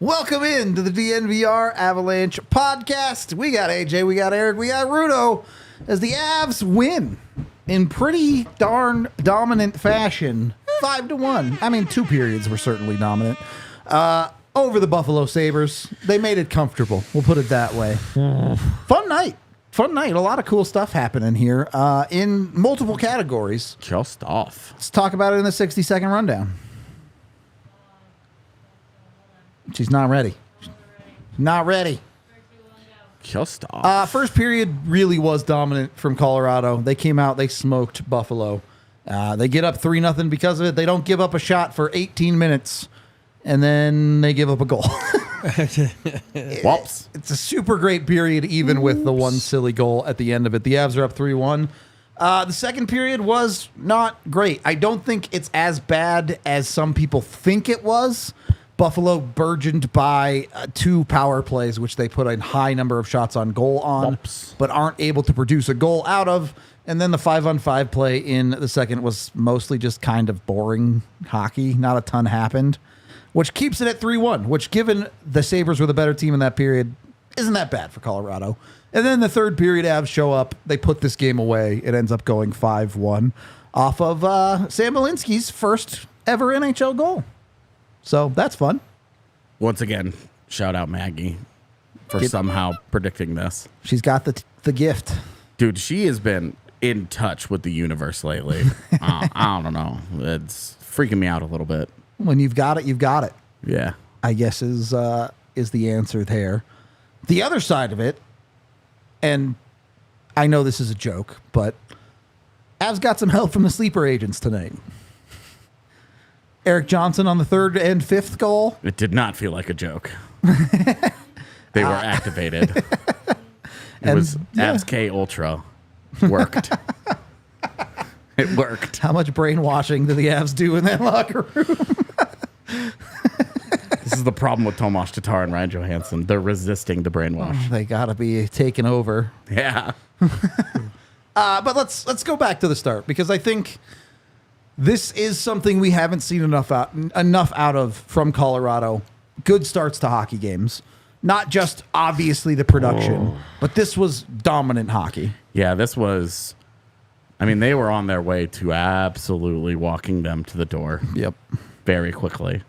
Welcome in to the DNVR Avalanche podcast. We got AJ, we got Eric, we got Rudo as the Avs win in pretty darn dominant fashion, 5-1. I mean, 2 periods were certainly dominant. Over the Buffalo Sabres. They made it comfortable. We'll put it that way. Fun night. Fun night. A lot of cool stuff happening here in multiple categories. Just off. Let's talk about it in the 60-second rundown. She's not ready. Not ready. Just off. First period really was dominant from Colorado. They came out, they smoked Buffalo. They get up 3-0 because of it. They don't give up a shot for 18 minutes, and then they give up a goal. Whoops. It's a super great period, even with the one silly goal at the end of it. The Avs are up 3-1. The second period was not great. I don't think it's as bad as some people think it was. Buffalo burgeoned by 2 power plays, which they put a high number of shots on goal on, but aren't able to produce a goal out of. And then the 5-on-5 play in the second was mostly just kind of boring hockey. Not a ton happened, which keeps it at 3-1, which, given the Sabres were the better team in that period, isn't that bad for Colorado. And then the third period, Avs show up. They put this game away. It ends up going 5-1 off of Sam Malinski's first ever NHL goal. So that's fun. Once again, shout out Maggie for somehow predicting this. She's got the gift. Dude, she has been in touch with the universe lately. I don't know. It's freaking me out a little bit. When you've got it, you've got it. Yeah. I guess is the answer there. The other side of it, and I know this is a joke, but Avs got some help from the sleeper agents tonight. Eric Johnson on the 3rd and 5th goal. It did not feel like a joke. They were activated. It was Avs K Ultra. Worked. It worked. How much brainwashing do the Avs do in that locker room? This is the problem with Tomas Tatar and Ryan Johansson. They're resisting the brainwash. They got to be taken over. Yeah. But let's go back to the start, because I think this is something we haven't seen enough out of from Colorado. Good starts to hockey games. Not just obviously the production, but this was dominant hockey. Yeah, this was... I mean, they were on their way to absolutely walking them to the door. Yep. Very quickly.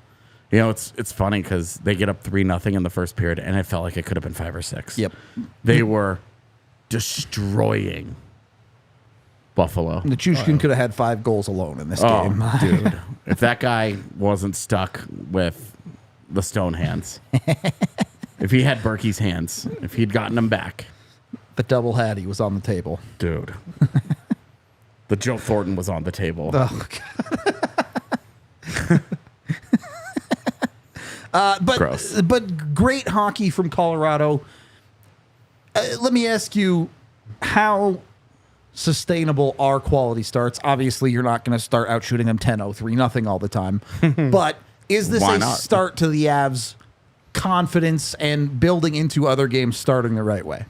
You know, it's funny because they get up 3-0 in the first period, and it felt like it could have been 5 or 6. Yep. They were destroying Buffalo. Nichushkin could have had 5 goals alone in this game. Dude. If that guy wasn't stuck with the stone hands, if he had Berkey's hands, if he'd gotten them back. The double hattie was on the table. Dude. The Joe Thornton was on the table. Oh, God. Gross. But great hockey from Colorado. Let me ask you, how sustainable are quality starts? Obviously, you're not going to start out shooting them 10-0, 3-0 all the time. But is this start to the Avs' confidence and building into other games starting the right way?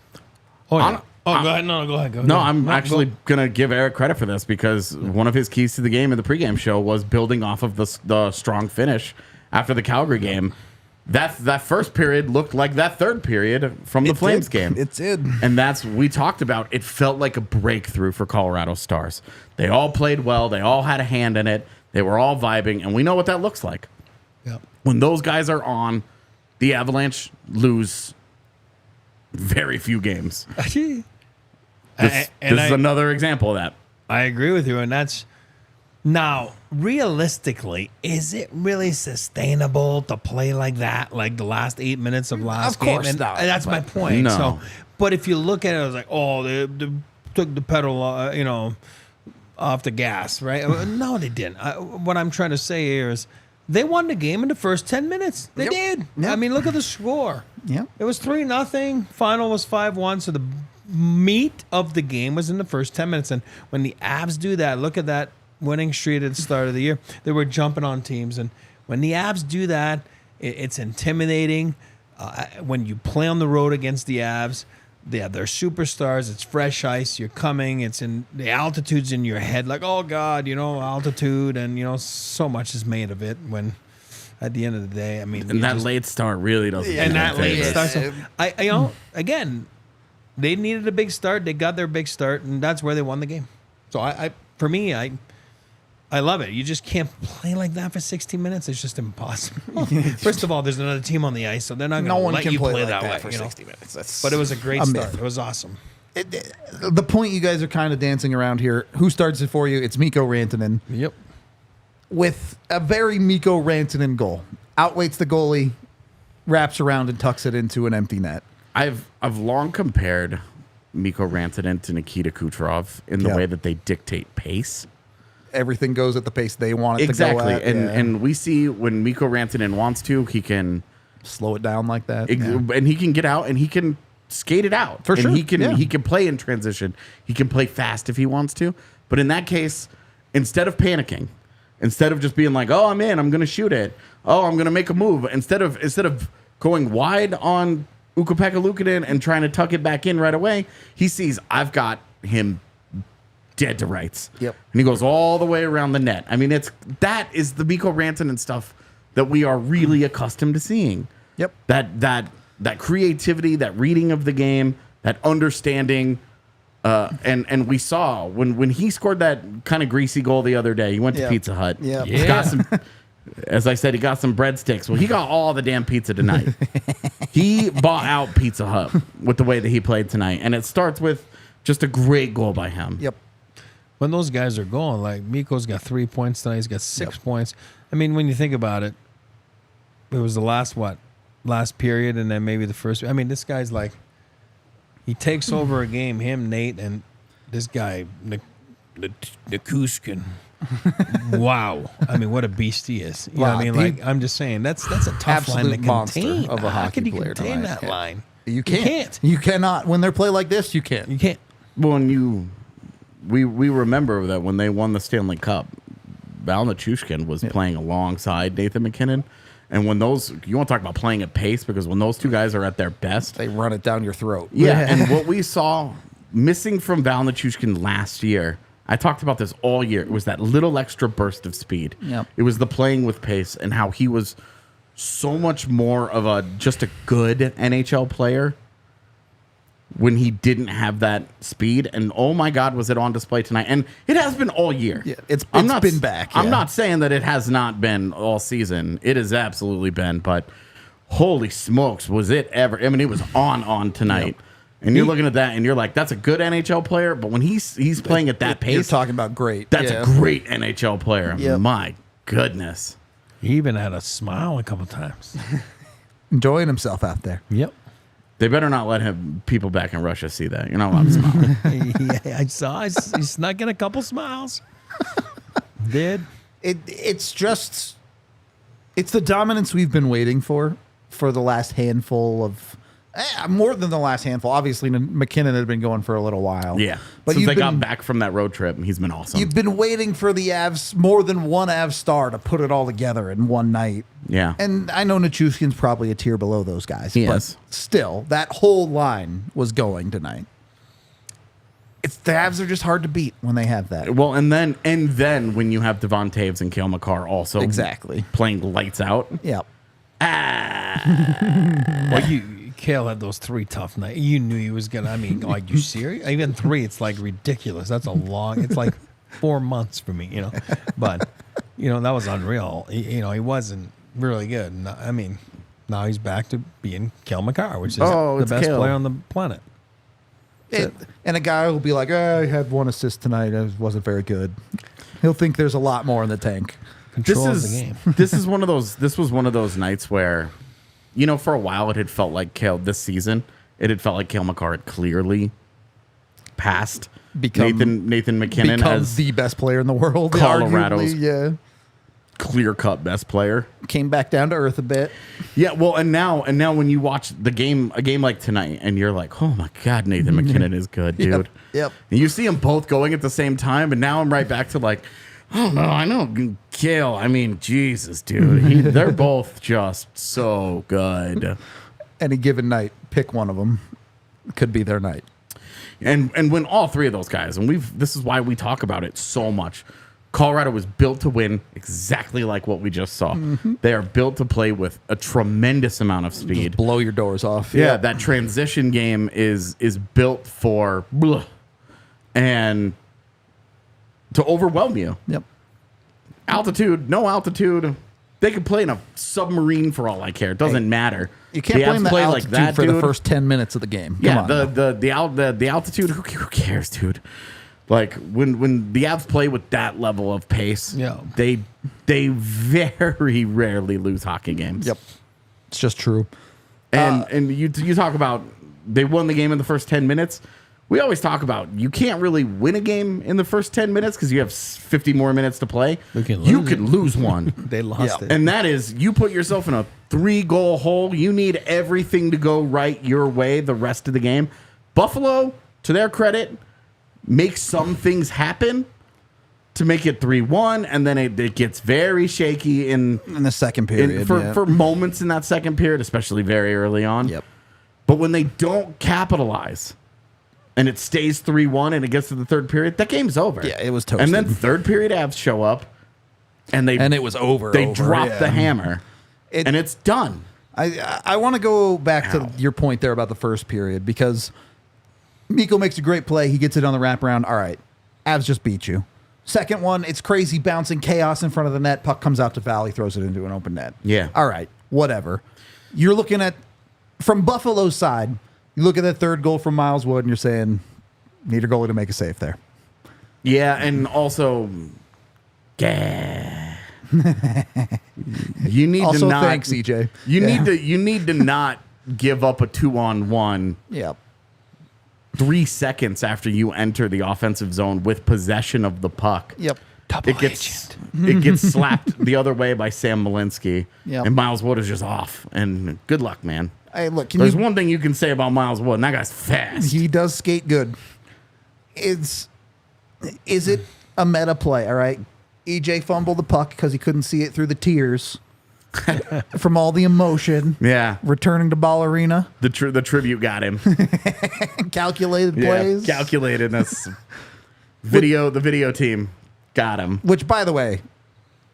Oh, yeah. Go ahead. No, go ahead. No, I'm actually going to give Eric credit for this, because one of his keys to the game in the pregame show was building off of the strong finish after the Calgary game. That first period looked like that third period from the Flames game. It did. And we talked about, it felt like a breakthrough for Colorado Stars. They all played well. They all had a hand in it. They were all vibing, and we know what that looks like. Yep. When those guys are on, the Avalanche lose very few games. This is another example of that. I agree with you, and that's... Now, realistically, is it really sustainable to play like that, like the last 8 minutes of last game? Of course not. And that's my point. No. So, but if you look at it, it's like, oh, they took the pedal, off the gas, right? No, they didn't. What I'm trying to say here is They won the game in the first 10 minutes. They did. Yep. I mean, look at the score. Yeah. It was 3-0. Final was 5-1. So the meat of the game was in the first 10 minutes. And when the Avs do that, look at that winning streak at the start of the year. They were jumping on teams. And when the Avs do that, it's intimidating. When you play on the road against the Avs, they have their superstars. It's fresh ice. You're coming. It's in the altitude's in your head. Like, oh God, altitude, and so much is made of it. When at the end of the day, I mean, And that late start really doesn't. and do that them late favors. start. So again, they needed a big start. They got their big start, and that's where they won the game. So for me, I love it. You just can't play like that for 60 minutes. It's just impossible. First of all, there's another team on the ice, so they're not No going to one let can you play play like that way. for 60 minutes. But it was a great a start. myth. It was awesome. The point you guys are kind of dancing around here. Who starts it for you? It's Mikko Rantanen Yep. with a very Mikko Rantanen goal. Outweights the goalie, wraps around and tucks it into an empty net. I've long compared Mikko Rantanen to Nikita Kucherov in the Yeah. way that they dictate pace. Everything goes at the pace they want it Exactly, to go at. and we see when Mikko Rantanen wants to, he can slow it down like that. and he can get out and he can skate it out For and sure, He can yeah. he can play in transition. He can play fast if he wants to. But in that case, instead of panicking, instead of just being like, "Oh, I'm in, I'm going to shoot it. Oh, I'm going to make a move," instead of going wide on Ukko-Pekka Luukkonen and trying to tuck it back in right away, he sees I've got him dead to rights. Yep. And he goes all the way around the net. I mean, that is the Mikko Rantanen stuff that we are really accustomed to seeing. Yep. That creativity, that reading of the game, that understanding, and we saw when he scored that kind of greasy goal the other day. He went to Yeah. Pizza Hut. Yeah. He got some. As I said, he got some breadsticks. Well, he got all the damn pizza tonight. He bought out Pizza Hut with the way that he played tonight, and it starts with just a great goal by him. Yep. When those guys are going, like Mikko's got 3 points tonight, he's got 6 points. I mean, when you think about it, it was the last period, and then maybe the first. I mean, this guy's like, he takes over a game. Him, Nate, and this guy, Nichushkin. Wow. I mean, what a beast he is. You know what I mean? Like, I'm just saying, that's a tough line to Absolute monster contain. of a How hockey can you player contain tonight. that line? You can't. You cannot. When they're play like this, you can't. You can't. Well, and we remember that when they won the Stanley Cup, Val Nichushkin was playing alongside Nathan McKinnon. And when you want to talk about playing at pace, because when those two guys are at their best, They run it down your throat. yeah. And what we saw missing from Val Nichushkin last year, I talked about this all year. It was that little extra burst of speed. Yep. It was the playing with pace and how he was so much more of just a good NHL player when he didn't have that speed. And oh my God, was it on display tonight? And it has been all year. Yeah, it's been back. I'm yeah. not saying that it has not been all season. It has absolutely been, but holy smokes, was it ever? I mean, it was on tonight. Yep. And you're looking at that and you're like, that's a good NHL player, but when he's playing at that pace, You're talking about great. that's Yeah. a great NHL player. Yep. My goodness. He even had a smile a couple times. Enjoying himself out there. Yep. They better not let people back in Russia see that. You're not allowed to smile. Yeah, I saw. He snuck in a couple smiles. Did. It's the dominance we've been waiting for the last handful of more than the last handful. Obviously, McKinnon had been going for a little while. Yeah. but Since they got back from that road trip, he's been awesome. You've been waiting for the Avs, more than one Avs star, to put it all together in one night. Yeah. And I know Nichushkin's probably a tier below those guys. He but is. still, that whole line was going tonight. The Avs are just hard to beat when they have that. Well, and then when you have Devon Taves and Cale Makar also Exactly. playing lights out. Yep. Well, Kale had those 3 tough nights. You knew he was gonna. I mean, like, you serious? Even 3, it's like ridiculous. That's a long. It's like 4 months for me, But that was unreal. He wasn't really good. I mean, now he's back to being Cale Makar, which is the it's best Cale. player on the planet. And a guy will be like, I had 1 assist tonight. It wasn't very good. He'll think there's a lot more in the tank. Controls the game. This was one of those nights where, for a while it had felt like this season, it had felt like Cale Makar had clearly passed Nathan McKinnon Become as the best player in the world. Colorado's arguably, yeah. clear-cut best player. Came back down to earth a bit. Yeah, well, and now when you watch a game like tonight, and you're like, oh my God, Nathan McKinnon is good, dude. Yep. And you see them both going at the same time, and now I'm right back to like, oh no, I know Kale. I mean, Jesus, dude, they're both just so good. Any given night, pick one of them. Could be their night. And when all three of those guys, and this is why we talk about it so much. Colorado was built to win exactly like what we just saw. They are built to play with a tremendous amount of speed. Just blow your doors off. Yeah, that transition game is built for and to overwhelm you. Yep. Altitude, no altitude. They could play in a submarine for all I care. It doesn't matter. You can't blame the play altitude for the first 10 minutes of the game. Come on. The altitude. Who cares, dude? Like when the Avs play with that level of pace, they very rarely lose hockey games. Yep, it's just true. And you talk about they won the game in the first 10 minutes. We always talk about you can't really win a game in the first 10 minutes because you have 50 more minutes to play. You can lose one. They lost it. And that is, you put yourself in a 3-goal hole. You need everything to go right your way the rest of the game. Buffalo, to their credit, make some things happen to make it 3-1, and then it gets very shaky in the second period for moments in that second period, especially very early on. Yep. But when they don't capitalize and it stays 3-1 and it gets to the third period, that game's over. Yeah, it was toasted. And then third period Avs show up and it was over. They drop the hammer and it's done. I want to go back to your point there about the first period because Mikko makes a great play. He gets it on the wraparound. All right. Avs just beat you. Second one, it's crazy bouncing chaos in front of the net. Puck comes out to Val. He throws it into an open net. Yeah. All right. Whatever. You're looking at, from Buffalo's side, you look at that third goal from Miles Wood and you're saying, need a goalie to make a save there. Yeah. And also, you need also, to not. thanks, EJ. You need to not give up a 2-on-1. Yep. 3 seconds after you enter the offensive zone with possession of the puck. Yep. It gets slapped the other way by Sam Malinski. Yep. And Miles Wood is just off. And good luck, man. Hey, look, there's one thing you can say about Miles Wood, and that guy's fast. He does skate good. Is it a meta play, all right? EJ fumbled the puck because he couldn't see it through the tears from all the emotion. Yeah. Returning to Ballerina. The tribute got him. Calculated plays. Calculatedness. The video team got him. Which, by the way,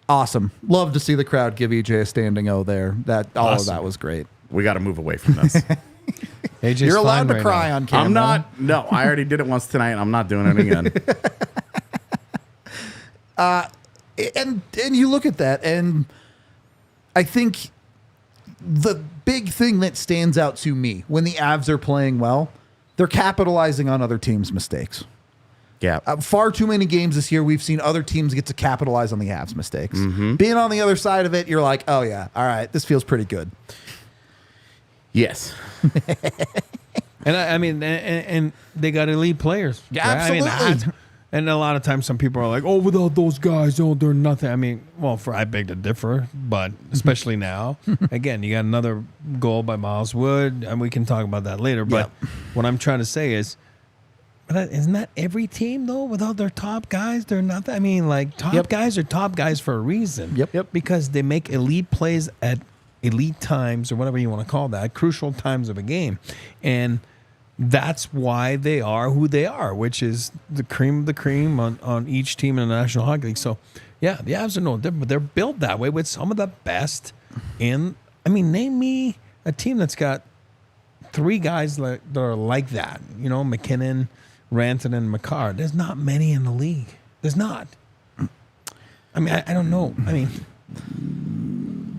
awesome. Love to see the crowd give EJ a standing O there. All of that was great. We got to move away from this. AJ's You're allowed to right cry now. on camera. I'm not. No, I already did it once tonight. I'm not doing it again. And you look at that, and I think the big thing that stands out to me when the Avs are playing well, they're capitalizing on other teams' mistakes. Yeah. Far too many games this year, we've seen other teams get to capitalize on the Avs' mistakes. Being on the other side of it, you're like, oh, yeah, all right, this feels pretty good. Yes. And I mean, and they got elite players. Yeah, right? absolutely. And a lot of times some people are like, oh, without those guys, oh, they're nothing. I mean, well, I beg to differ, but especially now. Again, you got another goal by Miles Wood, and we can talk about that later. But what I'm trying to say is, isn't that every team, though? Without their top guys, they're nothing. I mean, like, top guys are top guys for a reason. Yep. Because they make elite plays at elite times, or whatever you want to call that, crucial times of a game. And that's why they are who they are, which is the cream of the cream on each team in the National Hockey League. So, yeah, the Avs are no different, but they're built that way with some of the best in. I mean, name me a team that's got three guys that are like that. You know, McKinnon, Rantanen, and Makar. There's not many in the league. There's not. I mean, I don't know. I mean,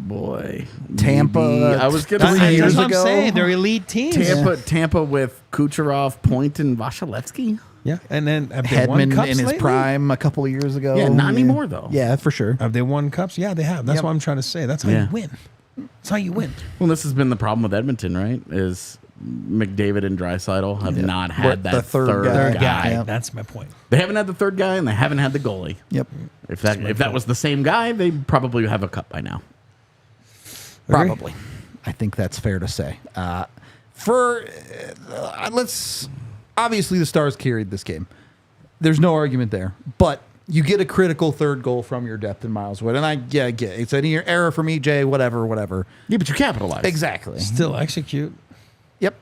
boy, Tampa. I was going to say 3 years that's what ago. I'm saying. They're elite teams. Tampa with Kucherov, Point, and Vasilevsky. Yeah, and then have they won Hedman cups in his lately? prime a couple of years ago. Yeah, not anymore though. Yeah, for sure. Have they won cups? Yeah, they have. That's Yep. what I'm trying to say. That's how you win. That's how you win. Well, this has been the problem with Edmonton, right? Is McDavid and Draisaitl have not had The that third third guy. guy. Yeah. That's my point. They haven't had the third guy, and they haven't had the goalie. Yep. If that was the same guy, they probably have a cup by now. Probably. I think that's fair to say. Let's obviously the Stars carried this game. There's no argument there. But you get a critical third goal from your depth in Miles Wood, and I get it. It's an error from EJ, whatever. Yeah, but you capitalize. Exactly. Still execute. Yep.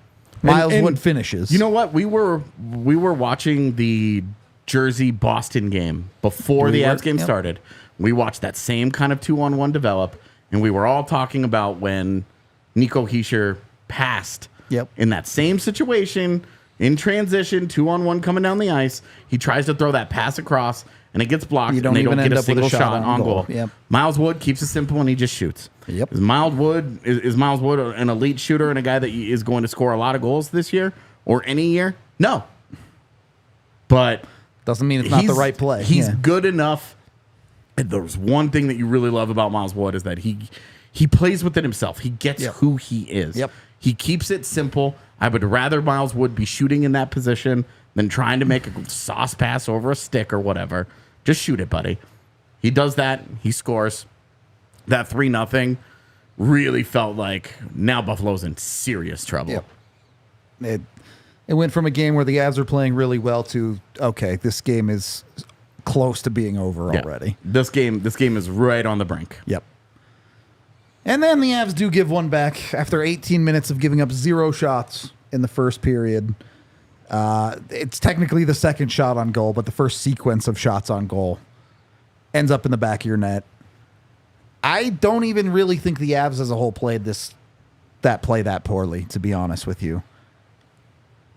Miles And Wood finishes. You know what? We were watching the Jersey Boston game before the Avs game started. We watched that same kind of 2-on-1 develop, and we were all talking about when Nico Hischier passed. Yep. In that same situation, in transition, 2-on-1 coming down the ice, he tries to throw that pass across, and it gets blocked, You don't and they even don't get end a up with a single shot shot on on goal. goal. Yep. Miles Wood keeps it simple, and he just shoots. Yep. Is Miles Wood an elite shooter and a guy that is going to score a lot of goals this year or any year? No. But doesn't mean it's not the he's- right play. He's Yeah. good enough. And there's one thing that you really love about Miles Wood is that he plays within himself. He gets Yep. who he is. Yep. He keeps it simple. I would rather Miles Wood be shooting in that position than trying to make a sauce pass over a stick or whatever. Just shoot it, buddy. He does that. He scores. That 3-0 really felt like now Buffalo's in serious trouble. Yep. It went from a game where the Avs are playing really well to, okay, this game is close to being over Yeah. already. This game is right on the brink. Yep. And then the Avs do give one back after 18 minutes of giving up 0 shots in the first period. It's technically the second shot on goal, but the first sequence of shots on goal ends up in the back of your net. I don't even really think the Avs as a whole played that poorly, to be honest with you.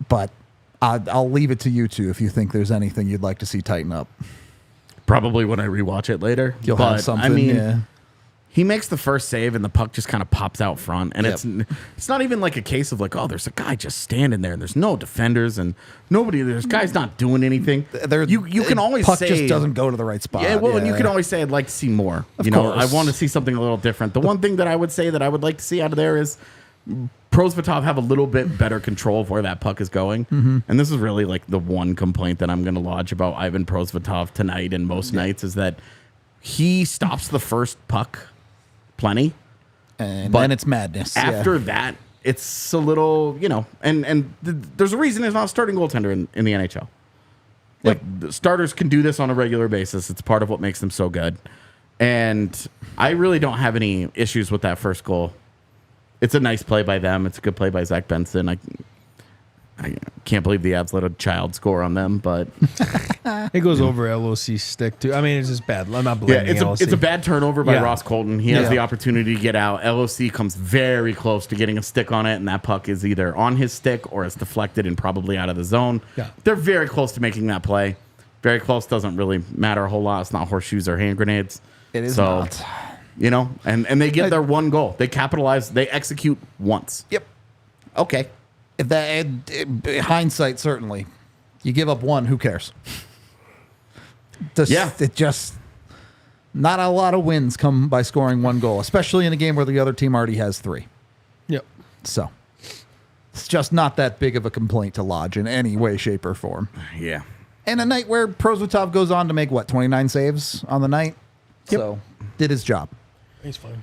But I'll leave it to you two if you think there's anything you'd like to see tighten up. Probably when I rewatch it later. You'll But, have something. I mean, yeah. he makes the first save and the puck just kind of pops out front. And Yep. it's not even like a case of like, oh, there's a guy just standing there and there's no defenders and there's guys not doing anything. You can always puck say just doesn't go to the right spot. Yeah, well, and you can always say I'd like to see more. Of I course. want to see something a little different. The one thing that I would say that I would like to see out of there is Prosvetov have a little bit better control of where that puck is going. Mm-hmm. And this is really like the one complaint that I'm going to lodge about Ivan Prosvetov tonight and most nights is that he stops the first puck plenty. And but then it's madness. After that, it's a little, there's a reason he's not a starting goaltender in the NHL. Like, the starters can do this on a regular basis. It's part of what makes them so good. And I really don't have any issues with that first goal. It's a nice play by them. It's a good play by Zach Benson. I can't believe the Avs let a child score on them, but It goes over LOC's stick too. I mean, it's just bad. I'm not yeah, blaming LOC. it's a bad turnover by Yeah. Ross Colton. He has Yeah. the opportunity to get out. LOC comes very close to getting a stick on it, and that puck is either on his stick or it's deflected and probably out of the zone. Yeah. They're very close to making that play. Very close doesn't really matter a whole lot. It's not horseshoes or hand grenades. It is so, not. And they get their one goal. They capitalize. They execute once. Yep. Okay. If that hindsight, certainly, you give up one. Who cares? It just not a lot of wins come by scoring one goal, especially in a game where the other team already has 3. Yep. So it's just not that big of a complaint to lodge in any way, shape, or form. Yeah. And a night where Prosvetov goes on to make 29 saves on the night. Yep. So did his job. He's fine.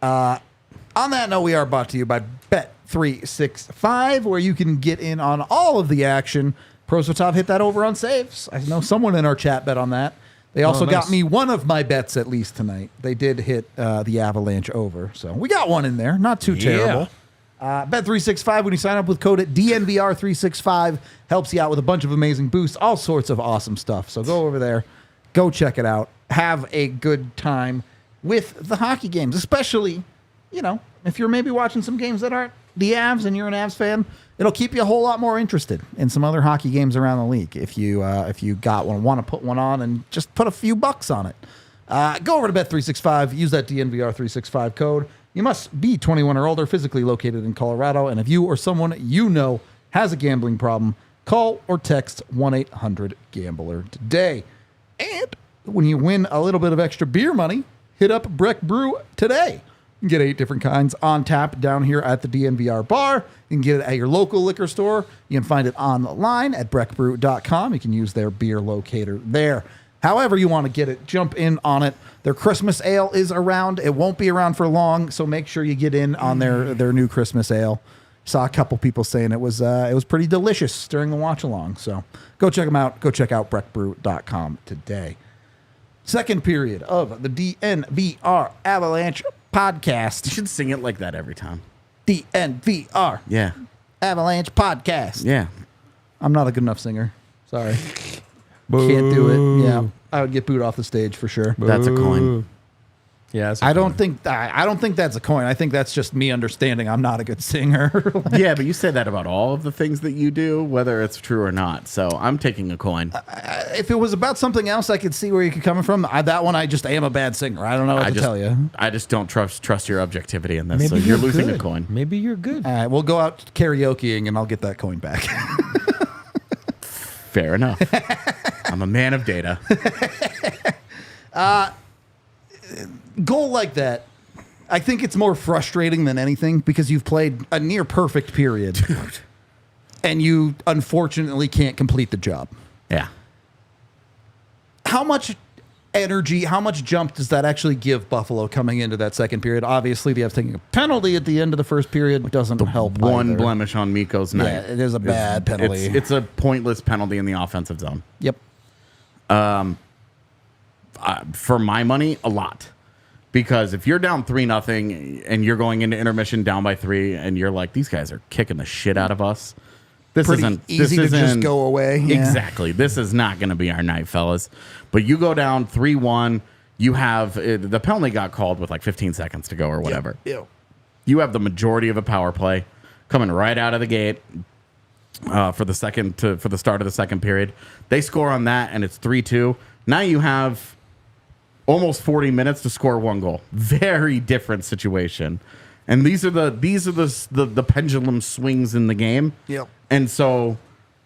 On that note, we are brought to you by Bet365, where you can get in on all of the action. Prosvetov hit that over on saves. I know someone in our chat bet on that. They also got nice. me one of my bets at least tonight. They did hit the Avalanche over. So we got one in there. Not too terrible. Bet365, when you sign up with code at DNVR365, helps you out with a bunch of amazing boosts, all sorts of awesome stuff. So go over there, go check it out. Have a good time with the hockey games, especially, if you're maybe watching some games that aren't the Avs and you're an Avs fan, it'll keep you a whole lot more interested in some other hockey games around the league. If you want to put one on and just put a few bucks on it. Go over to Bet365, use that DNVR365 code. You must be 21 or older, physically located in Colorado, and if you or someone you know has a gambling problem, call or text 1-800-GAMBLER today. And when you win a little bit of extra beer money, hit up Breck Brew today. You can get 8 different kinds on tap down here at the DNVR bar. You can get it at your local liquor store. You can find it online at breckbrew.com. You can use their beer locator there. However you want to get it, jump in on it. Their Christmas ale is around. It won't be around for long, so make sure you get in on their new Christmas ale. Saw a couple people saying it was pretty delicious during the watch along. So go check them out. Go check out breckbrew.com today. Second period of the DNVR Avalanche podcast. You should sing it like that every time. DNVR Yeah. Avalanche podcast. Yeah. I'm not a good enough singer. Sorry. Can't do it. Yeah. I would get booed off the stage for sure. That's a coin. Yeah, I don't think that's a coin. I think that's just me understanding I'm not a good singer. Yeah, but you say that about all of the things that you do, whether it's true or not. So I'm taking a coin. If it was about something else, I could see where you could come from. That one, I just am a bad singer. I don't know what to tell you. I just don't trust your objectivity in this. Maybe so you're losing a coin. Maybe you're good. All right, we'll go out karaokeing and I'll get that coin back. Fair enough. I'm a man of data. Goal like that, I think it's more frustrating than anything because you've played a near perfect period and you unfortunately can't complete the job. Yeah. How much energy, how much jump does that actually give Buffalo coming into that second period? Obviously, they have taking a penalty at the end of the first period doesn't help. One either. blemish on Mikko's night. Yeah, it is a bad penalty. It's a pointless penalty in the offensive zone. Yep. For my money, a lot. Because if you're down 3-0 and you're going into intermission down by 3 and you're like, these guys are kicking the shit out of us. This Pretty isn't easy to just go away. Yeah. Exactly. This is not going to be our night, fellas. But you go down 3-1. You have the penalty got called with like 15 seconds to go or whatever. Yep. You have the majority of a power play coming right out of the gate for the start of the second period. They score on that and it's 3-2. Now you have almost 40 minutes to score 1 goal. Very different situation. And these are the pendulum swings in the game. Yep. And so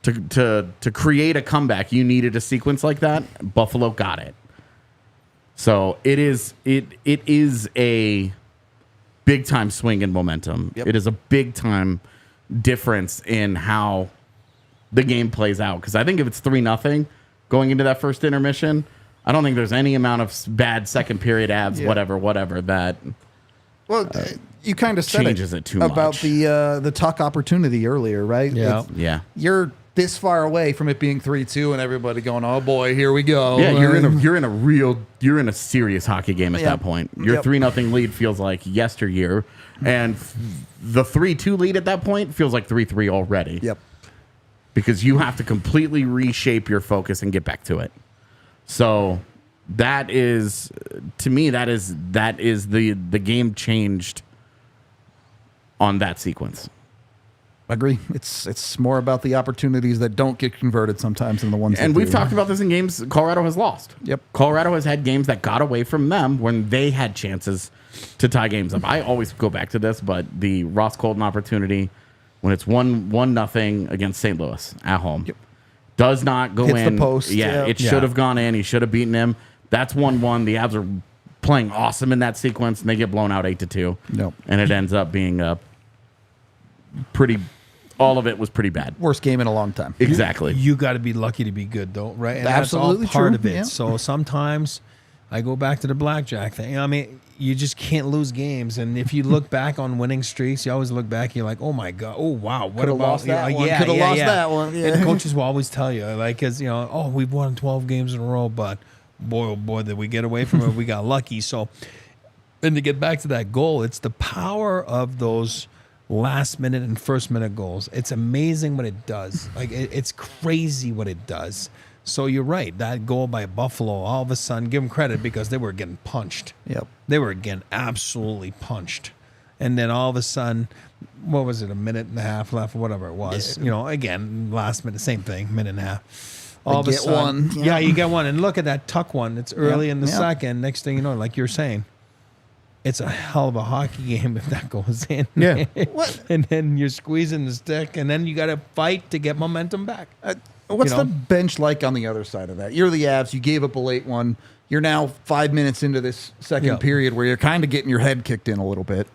to create a comeback, you needed a sequence like that. Buffalo got it. So it is a big time swing in momentum. Yep. It is a big time difference in how the game plays out. Because I think if it's 3-0 going into that first intermission, I don't think there's any amount of bad second period abs, whatever that. Well, you kind of said changes it too about much. the tuck opportunity earlier, right? Yeah. Yeah. You're this far away from it being 3-2 and everybody going, oh boy, here we go. Yeah, you're in a serious hockey game at that point. Your 3-0 lead feels like yesteryear, and the 3-2 lead at that point feels like 3-3 already. Yep. Because you have to completely reshape your focus and get back to it. So that is, to me, that is the game changed on that sequence. Agree. It's more about the opportunities that don't get converted sometimes than the ones. And that we've do. talked about this in games Colorado has lost. Yep. Colorado has had games that got away from them when they had chances to tie games up. I always go back to this, but the Ross Colton opportunity when it's 1-0 against St. Louis at home. Yep. Does not go Hits in. the post. Yeah, it should have gone in. He should have beaten him. That's 1-1. The Avs are playing awesome in that sequence, and they get blown out 8-2. Nope. And it ends up being a pretty. All of it was pretty bad. Worst game in a long time. Exactly. You got to be lucky to be good, though, right? And Absolutely that's all part true, of it. yeah. So sometimes I go back to the blackjack thing. I mean, you just can't lose games. And if you look back on winning streaks, you always look back. You're like, oh my god, oh wow, what Coulda about lost that one. Yeah, Coulda yeah, lost yeah. that one. Yeah. And coaches will always tell you, like, because oh, we've won 12 games in a row, but boy, oh boy, did we get away from it? We got lucky. So, and to get back to that goal, it's the power of those last minute and first minute goals. It's amazing what it does. Like it's crazy what it does. So you're right. That goal by Buffalo, all of a sudden, give them credit because they were getting punched. Yep. They were getting absolutely punched. And then all of a sudden, what was it, a minute and a half left or whatever it was. Again, last minute, same thing, minute and a half. All of a get sudden, one. Yeah, you get one. And look at that tuck one. It's early in the Yep. second. Next thing you know, like you're saying, it's a hell of a hockey game if that goes in. Yeah. What? And then you're squeezing the stick, and then you got to fight to get momentum back. What's You know? the bench like on the other side of that? You're the Avs. You gave up a late one. You're now 5 minutes into this second period where you're kind of getting your head kicked in a little bit.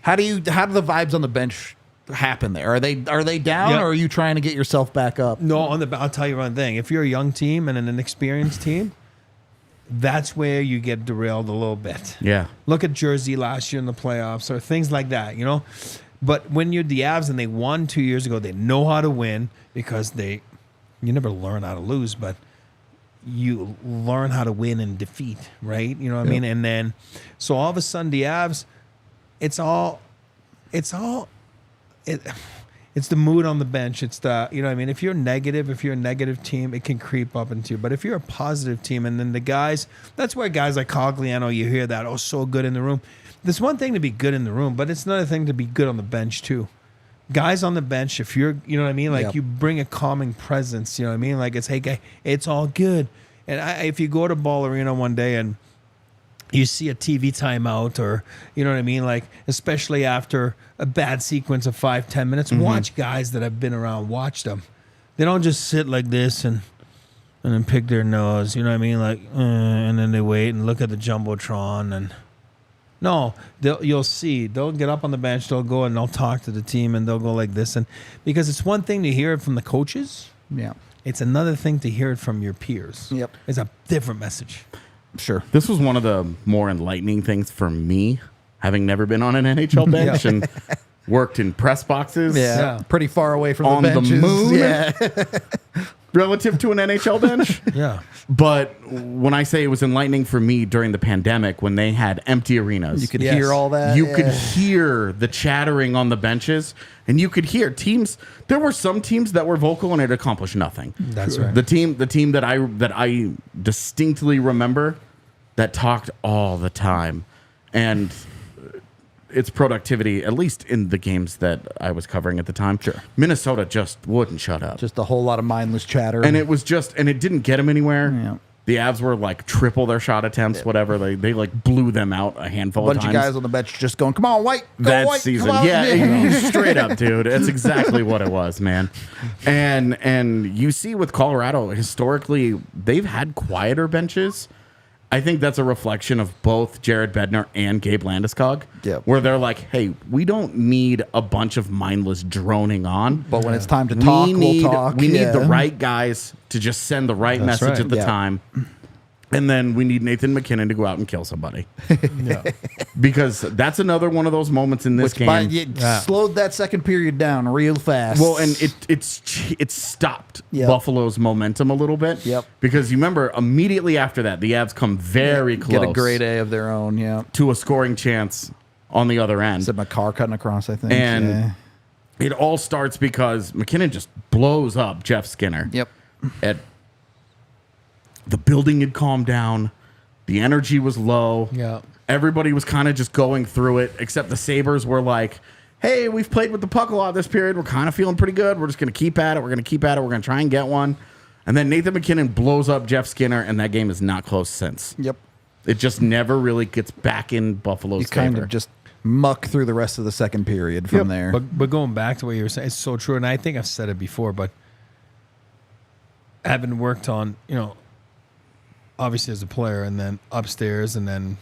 How do the vibes on the bench happen there? Are they down, or are you trying to get yourself back up? No, I'll tell you one thing. If you're a young team and an inexperienced team, that's where you get derailed a little bit. Yeah. Look at Jersey last year in the playoffs or things like that, But when you're the Avs and they won 2 years ago, they know how to win because you never learn how to lose, but you learn how to win and defeat, right? You know what I mean? And then, so all of a sudden the Avs, it's the mood on the bench. It's the, you know what I mean? If you're a negative team, it can creep up into you. But if you're a positive team, and then the guys, that's where guys like Cogliano, you hear that, so good in the room. There's one thing to be good in the room, but it's another thing to be good on the bench too. Guys on the bench, if you're, you know what I mean? Like you bring a calming presence, you know what I mean? Like it's, hey, guy, it's all good. And if you go to Ball Arena one day and you see a TV timeout, or, you know what I mean? Like, especially after a bad sequence of 5-10 minutes, watch guys that have been around, watch them. They don't just sit like this and then pick their nose, you know what I mean? Like, and then they wait and look at the Jumbotron and... No, you'll see. They'll get up on the bench, they'll go and they'll talk to the team, and they'll go like this. And because it's one thing to hear it from the coaches, it's another thing to hear it from your peers. It's a different message. Sure. This was one of the more enlightening things for me, having never been on an NHL bench and worked in press boxes. Pretty far away from on the benches. The moon. Relative to an NHL bench. But when I say it was enlightening for me during the pandemic, when they had empty arenas, you could hear all that. You could hear the chattering on the benches, and you could hear teams. There were some teams that were vocal and it accomplished nothing. That's right. The team that I distinctly remember that talked all the time, and its productivity, at least in the games that I was covering at the time. Sure. Minnesota just wouldn't shut up. Just a whole lot of mindless chatter. And it was and it didn't get them anywhere. Yeah. The Avs were like triple their shot attempts, whatever. They like blew them out a handful of times. Bunch of guys on the bench just going, come on, White. Go, that White, season. come on. Yeah, straight up, dude. That's exactly what it was, man. And you see with Colorado, historically, they've had quieter benches. I think that's a reflection of both Jared Bednar and Gabe Landeskog, where they're like, hey, we don't need a bunch of mindless droning on. But when it's time to talk, we'll talk. We need the right guys to just send the right message at the time. And then we need Nathan McKinnon to go out and kill somebody. Because that's another one of those moments in this game. Slowed that second period down real fast. Well, and it stopped Buffalo's momentum a little bit. Because you remember, immediately after that, the Avs come very close. Get a grade A of their own, to a scoring chance on the other end. Is it McCarr cutting across, I think? And it all starts because McKinnon just blows up Jeff Skinner. The building had calmed down. The energy was low. Everybody was kind of just going through it, except the Sabres were like, hey, we've played with the puck a lot this period. We're kind of feeling pretty good. We're just going to keep at it. We're going to try and get one. And then Nathan McKinnon blows up Jeff Skinner, and that game is not close since. It just never really gets back in Buffalo's favor. You kind of just muck through the rest of the second period from there. But going back to what you were saying, it's so true. And I think I've said it before, but having worked on, obviously as a player, and then upstairs, and then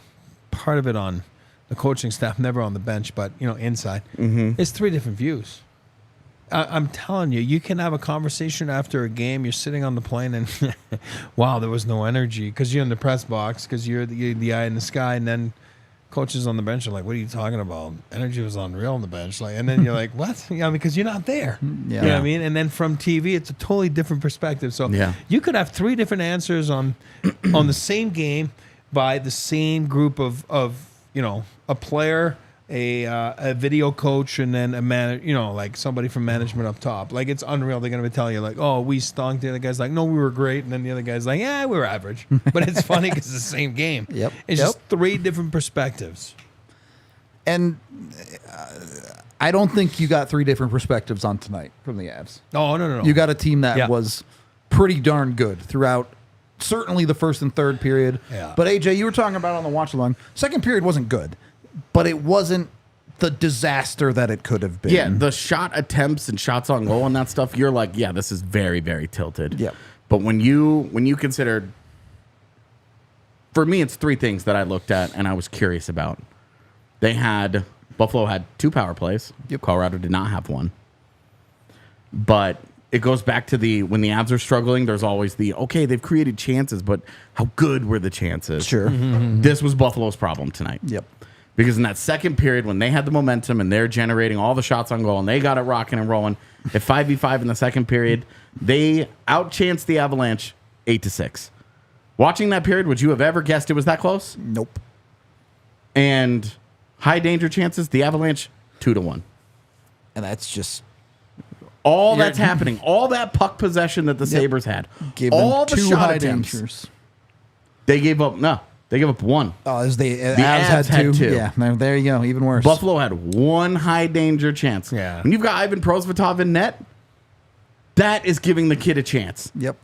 part of it on the coaching staff, never on the bench, but inside. It's three different views. I'm telling you, you can have a conversation after a game. You're sitting on the plane and wow, there was no energy because you're in the press box, because you're the eye in the sky, and then coaches on the bench are like, what are you talking about? Energy was unreal on the bench. And then you're like, what? Because you're not there. You know what I mean? And then from TV, it's a totally different perspective. So you could have three different answers on the same game by the same group of a player, a video coach, and then a like somebody from management up top. Like, it's unreal. They're going to tell you like, oh, we stunk. The other guy's like, no, we were great. And then the other guy's like, yeah, we were average. But it's funny because it's the same game. It's just three different perspectives. And I don't think you got three different perspectives on tonight from the Avs. Oh, no. You got a team that was pretty darn good throughout certainly the first and third period. But AJ, you were talking about on the watch along, second period wasn't good, but it wasn't the disaster that it could have been. Yeah, the shot attempts and shots on goal and that stuff, you're like, yeah, this is very, very tilted. But when you consider for me, it's three things that I looked at and I was curious about. Buffalo had 2 power plays. Yep. Colorado did not have one. But it goes back to when the Avs are struggling, there's always they've created chances, but how good were the chances? Sure. This was Buffalo's problem tonight. Yep. Because in that second period, when they had the momentum and they're generating all the shots on goal and they got it rocking and rolling, at 5v5 in the second period, they outchanced the Avalanche 8-6. Watching that period, would you have ever guessed it was that close? Nope. And high danger chances, the Avalanche 2-1. And that's just All that's happening, all that puck possession that the Sabres had, give all them the 2 shot high attempts, dangers. they gave up 1. Oh, as the Avs Avs had 2. Yeah, there you go. Even worse. Buffalo had 1 high danger chance. Yeah. When you've got Ivan Prosvetov in net, that is giving the kid a chance. Yep.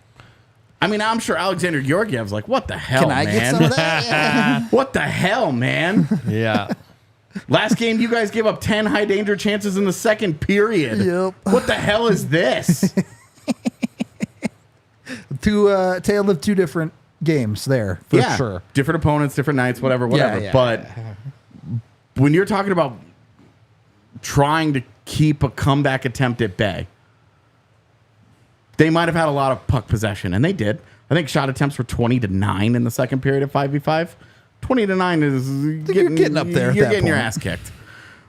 I mean, I'm sure Alexander Georgiev's like, what the hell, Can I man? get some of that? Yeah. What the hell, man? Yeah. Last game, you guys gave up 10 high danger chances in the second period. Yep. What the hell is this? Tale of 2 different games there, for sure. Different opponents, different nights, whatever. Yeah. But when you're talking about trying to keep a comeback attempt at bay, they might have had a lot of puck possession, and they did. I think shot attempts were 20-9 in the second period of 5v5. 20-9 is getting up there at You're that getting your point. ass kicked.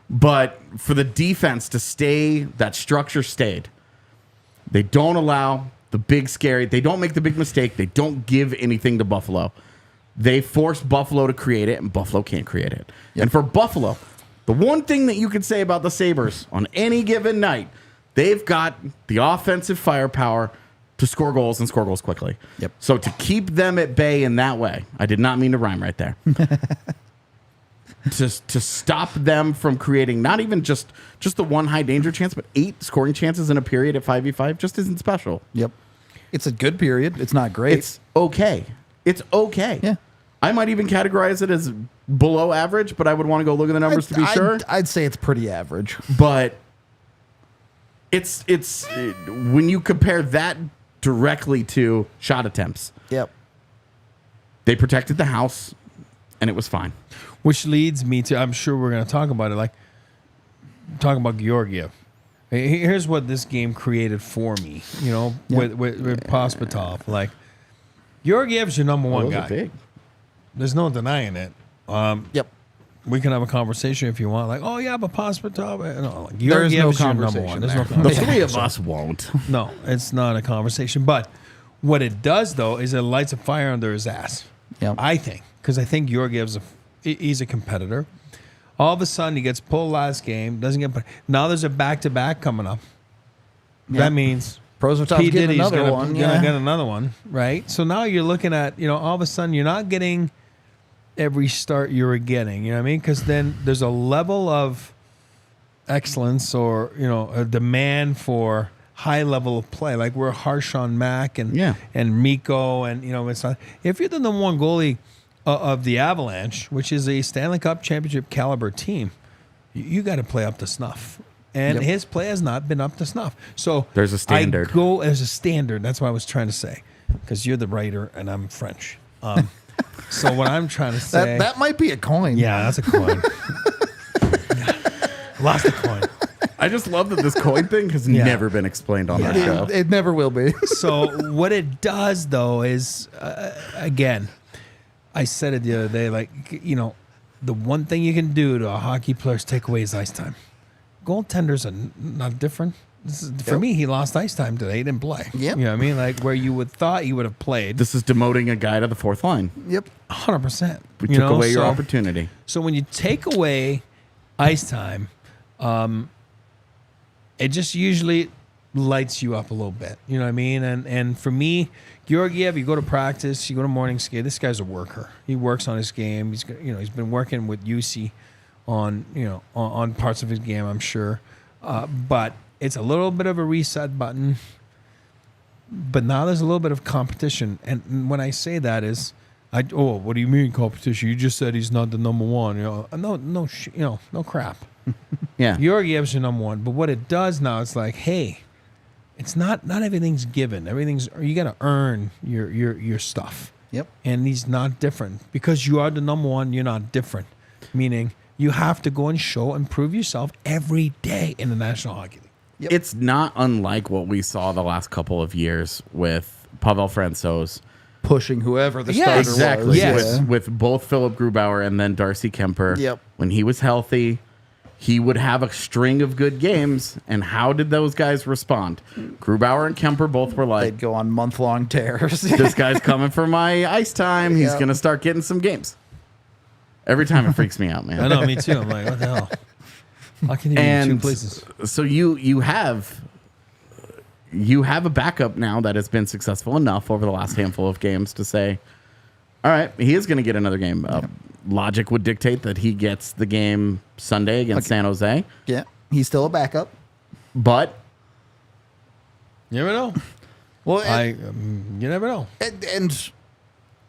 But for the defense to stay, that structure stayed. They don't allow the big scary. They don't make the big mistake. They don't give anything to Buffalo. They force Buffalo to create it, and Buffalo can't create it. Yep. And for Buffalo, the one thing that you could say about the Sabres on any given night, they've got the offensive firepower to score goals and score goals quickly. Yep. So to keep them at bay in that way, I did not mean to rhyme right there. to stop them from creating not even just the 1 high danger chance, but 8 scoring chances in a period at 5v5 just isn't special. Yep. It's a good period. It's not great. It's okay. It's okay. Yeah. I might even categorize it as below average, but I would want to go look at the numbers to be sure. I'd say it's pretty average. But it's when you compare that directly to shot attempts, Yep. they protected the house, and it was fine. Which leads me to, I'm sure we're going to talk about it, like talking about Georgiev. Here's what this game created for me, with Prosvetov. Like, Georgiev's your number one Those are guy. big. There's no denying it. Yep. We can have a conversation if you want. Like, oh, yeah, but Prosvetov. No, like, There's no Georgiev's your number conversation one. There's there. no The conversation. three of us won't. No, it's not a conversation. But what it does, though, is it lights a fire under his ass. Yep. I think. Because I think Georgiev's he's a competitor. All of a sudden, he gets pulled last game. Doesn't get. Now there's a back-to-back coming up. Yeah. That means Prosvetov's P. getting Diddy's another gonna, one. gonna Yeah. get another one, right? So now you're looking at, all of a sudden you're not getting every start you were getting. You know what I mean? Because then there's a level of excellence or, a demand for high level of play. Like we're harsh on Mac and Miko and, it's not. If you're the number one goalie of the Avalanche, which is a Stanley Cup championship caliber team, you got to play up to snuff. And Yep. his play has not been up to snuff. So There's a standard. There's a standard. That's what I was trying to say. Because you're the writer and I'm French. So what I'm trying to say. That might be a coin. Yeah, that's a coin. Lost a coin. I just love that this coin thing has never been explained on that show. It never will be. So what it does, though, is, again, I said it the other day, like, the one thing you can do to a hockey player is take away his ice time. Goaltenders are not different. For me, he lost ice time today. He didn't play. Yep. You know what I mean? Like where you would thought he would have played. This is demoting a guy to the fourth line. Yep. 100%. We took away your opportunity. So when you take away ice time, it just usually lights you up a little bit. You know what I mean? And for me, Georgiev, you go to practice, you go to morning skate. This guy's a worker. He works on his game. He's been working with UC on parts of his game, I'm sure. But it's a little bit of a reset button. But now there's a little bit of competition. And when I say that is, what do you mean competition? You just said he's not the number one. No crap. Yeah. Georgiev's your number one. But what it does now, it's like, hey, it's not everything's given. You got to earn your stuff. Yep. And he's not different. Because you are the number one, you're not different. Meaning you have to go and show and prove yourself every day in the National Hockey League. Yep. It's not unlike what we saw the last couple of years with Pavel Francouz. Pushing whoever the Yeah, starter Exactly. was. Yes. With both Philip Grubauer and then Darcy Kemper. Yep. When he was healthy, he would have a string of good games. And how did those guys respond? Grubauer and Kemper both were like, They'd go on month-long tears. this guy's coming for my ice time. He's Yep. going to start getting some games. Every time it freaks me out, man. I know, me too. I'm like, what the hell? How can you be in two And places? so you have a backup now that has been successful enough over the last handful of games to say, all right, he is going to get another game. Logic would dictate that he gets the game Sunday against San Jose, Yeah, he's still a backup. but You never know. Well, You never know. and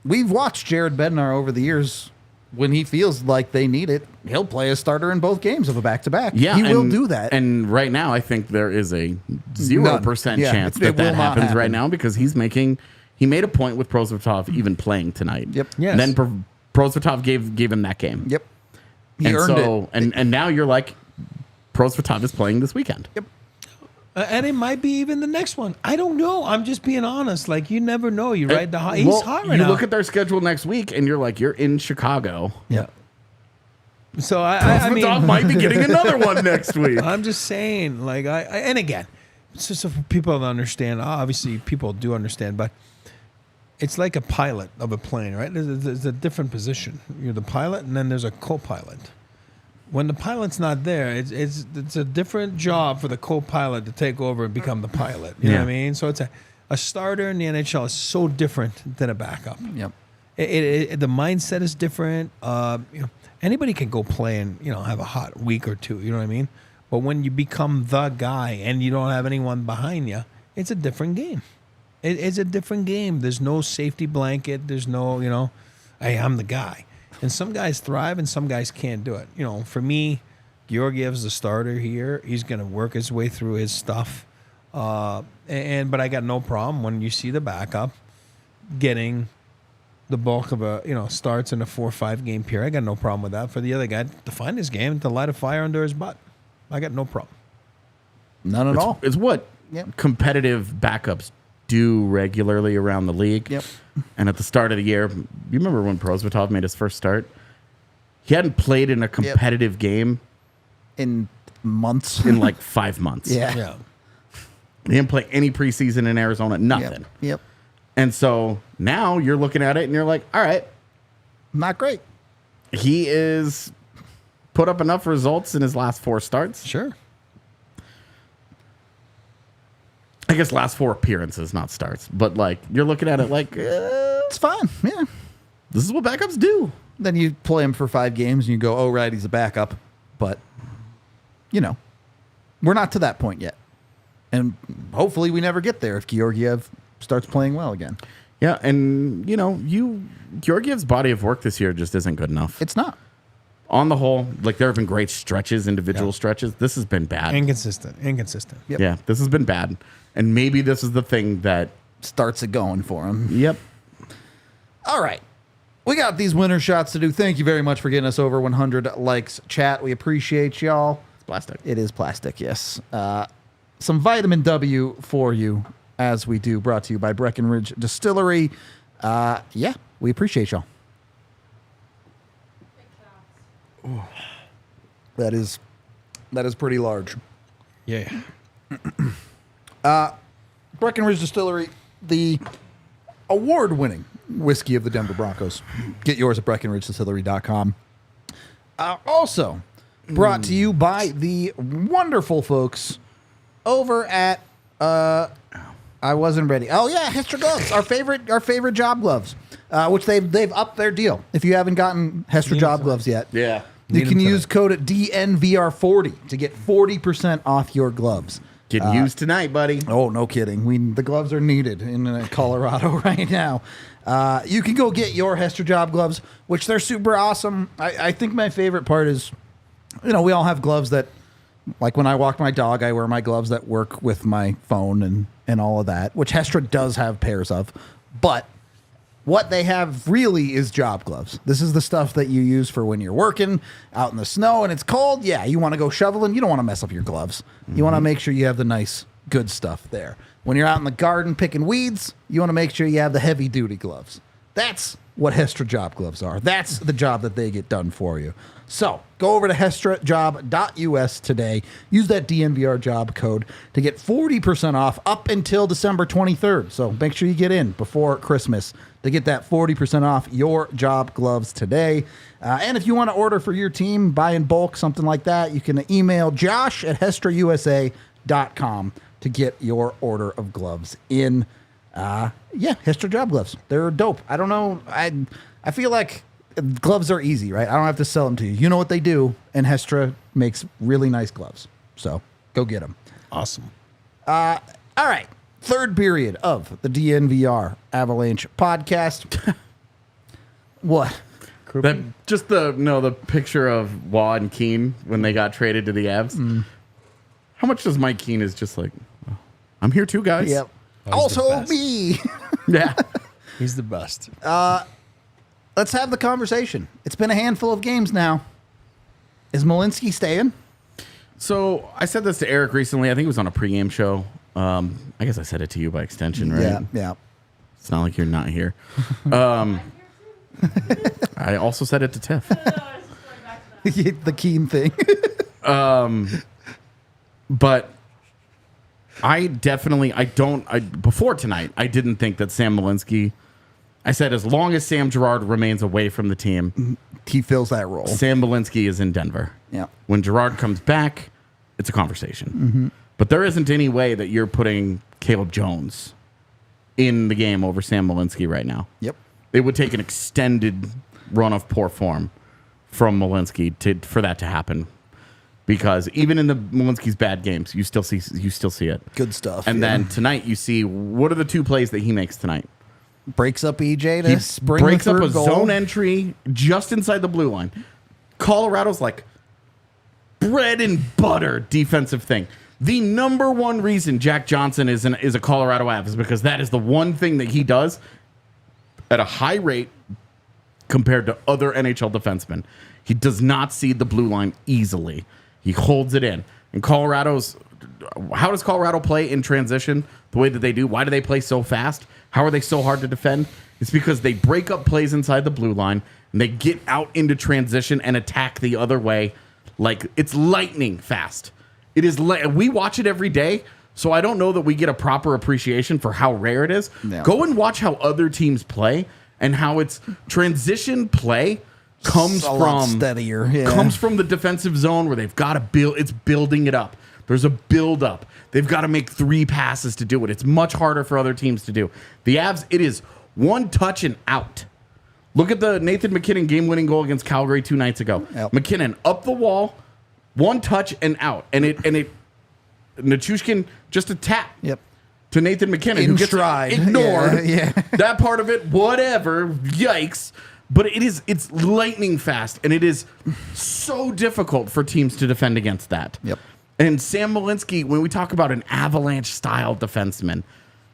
we've watched Jared Bednar over the years. When he feels like they need it, he'll play a starter in both games of a back-to-back. yeah, he will and- do that. And right now, I think there is a 0% Yeah, chance it that will not happens right happen. now because he made a point with Prosvetov even playing tonight. Yep. Yes. And then Prosvetov gave him that game. Yep, he and earned so, it. And now you're like, Prosvetov is playing this weekend. Yep. And it might be even the next one. I don't know. I'm just being honest. Like, you never know. You ride the hot. He's Well, hot right you now. look at their schedule next week, and you're like, you're in Chicago. Yeah. So I mean, Prosvetov might be getting another one next week. I'm just saying, like, and again, it's just for people to understand. Obviously, people do understand, but it's like a pilot of a plane, right? There's a different position. You're the pilot, and then there's a co-pilot. When the pilot's not there, it's a different job for the co-pilot to take over and become the pilot. You know what I mean? So it's a starter in the NHL is so different than a backup. Yep. The mindset is different. Anybody can go play and have a hot week or two. You know what I mean? But when you become the guy and you don't have anyone behind you, it's a different game. It's a different game. There's no safety blanket. There's no hey, I'm the guy. And some guys thrive and some guys can't do it. For me, Georgiev's the starter here. He's going to work his way through his stuff. But I got no problem when you see the backup getting the bulk of starts in a 4 or 5 game period. I got no problem with that. For the other guy to find his game, to light a fire under his butt, I got no problem. None at all. It's what Yep. competitive backups do regularly around the league. Yep. And at the start of the year, you remember when Prosvetov made his first start? He hadn't played in a competitive game In months. in like 5 months. Yeah. He didn't play any preseason in Arizona, nothing. Yep. And so now you're looking at it and you're like, all right, Not great. he is put up enough results in his last 4 starts. Sure. I guess last 4 appearances, not starts. But like you're looking at it like, It's fine. Yeah. this is what backups do. Then you play him for 5 games and you go, oh, right, he's a backup. But, we're not to that point yet. And hopefully we never get there if Georgiev starts playing well again. Yeah, and Georgiev's body of work this year just isn't good enough. It's not. On the whole, like there have been great stretches, individual stretches. This has been bad. Inconsistent. Yep. Yeah, this has been bad. And maybe this is the thing that Starts it going for him. Yep. All right. We got these winter shots to do. Thank you very much for getting us over 100 likes, chat. We appreciate y'all. It's plastic. It is plastic, yes. Some vitamin W for you as we do, brought to you by Breckenridge Distillery. We appreciate y'all. That is pretty large. Yeah. Breckenridge Distillery, the award-winning whiskey of the Denver Broncos. Get yours at BreckenridgeDistillery.com. Also brought to you by the wonderful folks over at I wasn't ready. Oh yeah, Hestra gloves, our favorite job gloves, which they've upped their deal. If you haven't gotten Hestra job gloves yet, Yeah. you Need can them use code DNVR40 to get 40% off your gloves. Getting used tonight, buddy. Oh, no kidding. The gloves are needed in Colorado right now. You can go get your Hestra job gloves, which they're super awesome. I think my favorite part is, we all have gloves that, like when I walk my dog, I wear my gloves that work with my phone and all of that, which Hestra does have pairs of. But What they have really is job gloves. This is the stuff that you use for when you're working out in the snow and it's cold. Yeah, you want to go shoveling. You don't want to mess up your gloves. You want to make sure you have the nice, good stuff there. When you're out in the garden picking weeds, you want to make sure you have the heavy-duty gloves. That's what Hestra job gloves are. That's the job that they get done for you. So go over to hestrajob.us today. Use that DNVR job code to get 40% off up until December 23rd. So make sure you get in before Christmas to get that 40% off your job gloves today. And if you want to order for your team, buy in bulk, something like that, you can email josh@hestrausa.com to get your order of gloves in. Hestra job gloves. They're dope. I don't know. I feel like gloves are easy, right? I don't have to sell them to you. You know what they do, and Hestra makes really nice gloves. So go get them. Awesome. All right. Third period of the DNVR Avalanche podcast. What? The picture of Waugh and Keane when they got traded to the Avs. How much does Mike Keane is just like, I'm here too, guys. Yep. Oh, Also me. Yeah. He's the best. Let's have the conversation. It's been a handful of games now. Is Malinski staying? So I said this to Eric recently. I think it was on a pregame show. I guess I said it to you by extension, right? Yeah. It's not like you're not here. I also said it to Tiff. The Keane thing. But before tonight, I didn't think that Sam Malinski, I said as long as Sam Girard remains away from the team, he fills that role. Sam Malinski is in Denver. Yeah. When Girard comes back, it's a conversation. But there isn't any way that you're putting Caleb Jones in the game over Sam Malinski right now. Yep. It would take an extended run of poor form from Malinski for that to happen. Because even in the Malinski's bad games, you still see it. Good stuff. And then tonight you see, what are the two plays that he makes tonight? Breaks up EJ to He spring breaks the up third a goal. zone entry just inside the blue line. Colorado's like bread and butter defensive thing. The number one reason Jack Johnson is a Colorado Av is because that is the one thing that he does at a high rate compared to other NHL defensemen. He does not cede the blue line easily. He holds it in. And how does Colorado play in transition the way that they do? Why do they play so fast? How are they so hard to defend? It's because they break up plays inside the blue line and they get out into transition and attack the other way. Like it's lightning fast. It is. We watch it every day, so I don't know that we get a proper appreciation for how rare it is. No. Go and watch how other teams play and how it's transition play comes A lot from steadier. Yeah. comes from the defensive zone where they've got to build. It's building it up. There's a build up. They've got to make 3 passes to do it. It's much harder for other teams to do. The Avs, it is one touch and out. Look at the Nathan MacKinnon game-winning goal against Calgary 2 nights ago. Yep. MacKinnon up the wall, one touch and out, and it Nichushkin just a tap. Yep. To Nathan MacKinnon, In who gets stride. ignored. Yeah. That part of it, whatever. Yikes. But it's lightning fast, and it is so difficult for teams to defend against that. Yep. And Sam Malinski, when we talk about an Avalanche-style defenseman,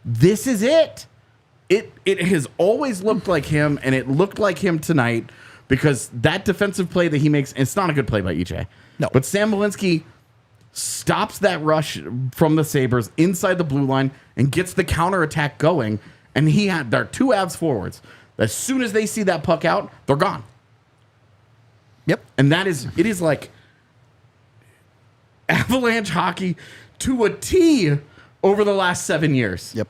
this is it. It has always looked like him, and it looked like him tonight because that defensive play that he makes, it's not a good play by EJ. No. But Sam Malinski stops that rush from the Sabres inside the blue line and gets the counterattack going. And there are 2 Avs forwards. As soon as they see that puck out, they're gone. Yep. And it is like Avalanche hockey to a T over the last 7 years. Yep.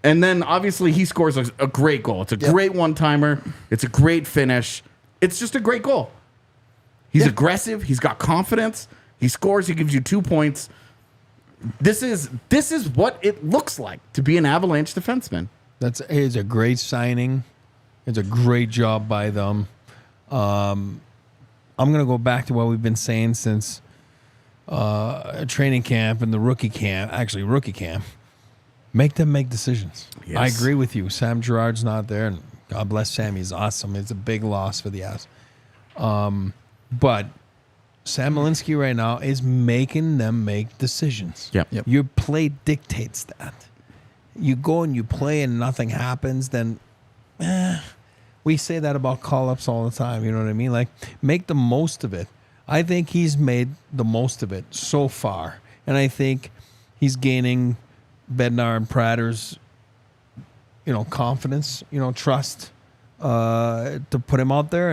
And then obviously he scores a great goal. It's a great one-timer. It's a great finish. It's just a great goal. He's aggressive. He's got confidence. He scores. He gives you 2 points. This is what it looks like to be an Avalanche defenseman. It's a great signing. It's a great job by them. I'm going to go back to what we've been saying since training camp and the rookie camp. Make them make decisions. Yes. I agree with you. Sam Girard's not there, and God bless Sam. He's awesome. It's a big loss for the Avs. But Sam Malinski right now is making them make decisions. Yep. Your play dictates that. You go and you play and nothing happens, then we say that about call-ups all the time. You know what I mean? Like, make the most of it. I think he's made the most of it so far. And I think he's gaining Bednar and Prater's, confidence, trust to put him out there.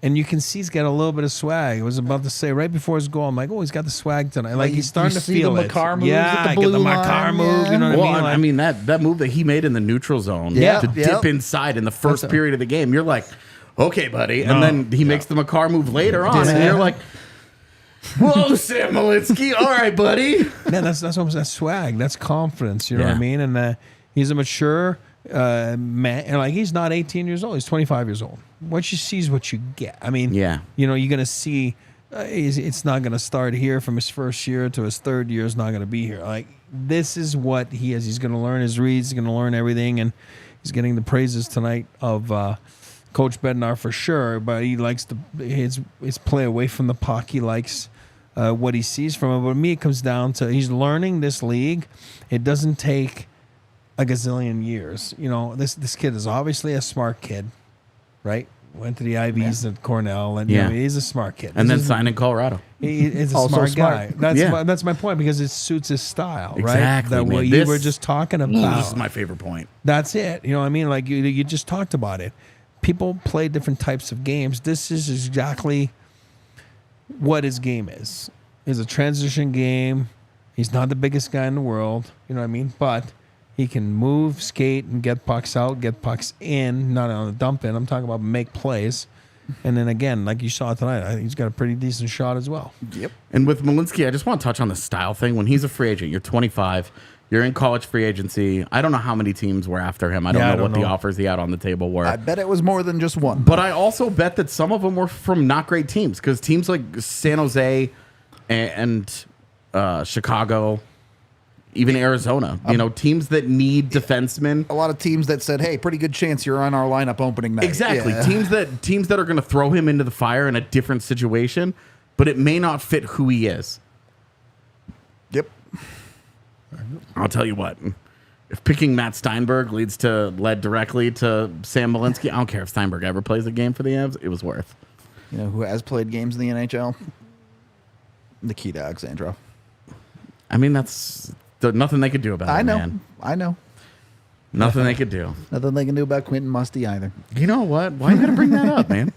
And you can see he's got a little bit of swag. I was about to say right before his goal, I'm like, oh, he's got the swag tonight. Like he's starting to feel the it. Makar moves yeah, at the I blue get the Makar line, move. yeah. You know what Well, I mean? Like, that move that he made in the neutral zone Yeah. to Yep. dip inside in the first period of the game, you're like, okay, buddy. And No. then he makes the Makar move later on, and you're like, whoa, Sam Malinski. All right, buddy. man, that's almost that swag. That's confidence. You know what I Yeah. mean? And he's a mature man. And like he's not 18 years old. He's 25 years old. What you see is what you get. I mean, Yeah. you're gonna see. It's not gonna start here from his first year to his third year. It's not gonna be here. Like this is what he is. He's gonna learn his reads. He's gonna learn everything, and he's getting the praises tonight of Coach Bednar for sure. But he likes his play away from the puck. He likes what he sees from him. But to me, it comes down to he's learning this league. It doesn't take a gazillion years. This kid is obviously a smart kid, right? Went to the Ivies at Cornell, and he's a smart kid. And then signed in Colorado. He's a Also smart smart. guy. That's my point because it suits his style, right? Exactly, That man. what you This- were just talking about. This is my favorite point. That's it. You know what I mean? Like you just talked about it. People play different types of games. This is exactly what his game is. It's a transition game. He's not the biggest guy in the world. You know what I mean? But he can move, skate, and get pucks out, get pucks in, not on a dump in. I'm talking about make plays. And then again, like you saw tonight, I think he's got a pretty decent shot as well. Yep. And with Malinski, I just want to touch on the style thing. When he's a free agent, you're 25, you're in college free agency. I don't know how many teams were after him. I don't know what the offers he had on the table were. I bet it was more than just one. But I also bet that some of them were from not great teams, because teams like San Jose and Chicago, even Arizona, teams that need defensemen. A lot of teams that said, "Hey, pretty good chance you're on our lineup opening night." Exactly. Yeah. Teams that are going to throw him into the fire in a different situation, but it may not fit who he is. Yep. I'll tell you what. If picking Matt Steinberg led directly to Sam Malinski, I don't care if Steinberg ever plays a game for the Avs. It was worth. You know who has played games in the NHL? Nikita Alexandrov. I mean, that's nothing they could do about it, man. I know. Nothing they could do. Nothing they can do about Quentin Musty either. You know what? Why you got to bring that up, man?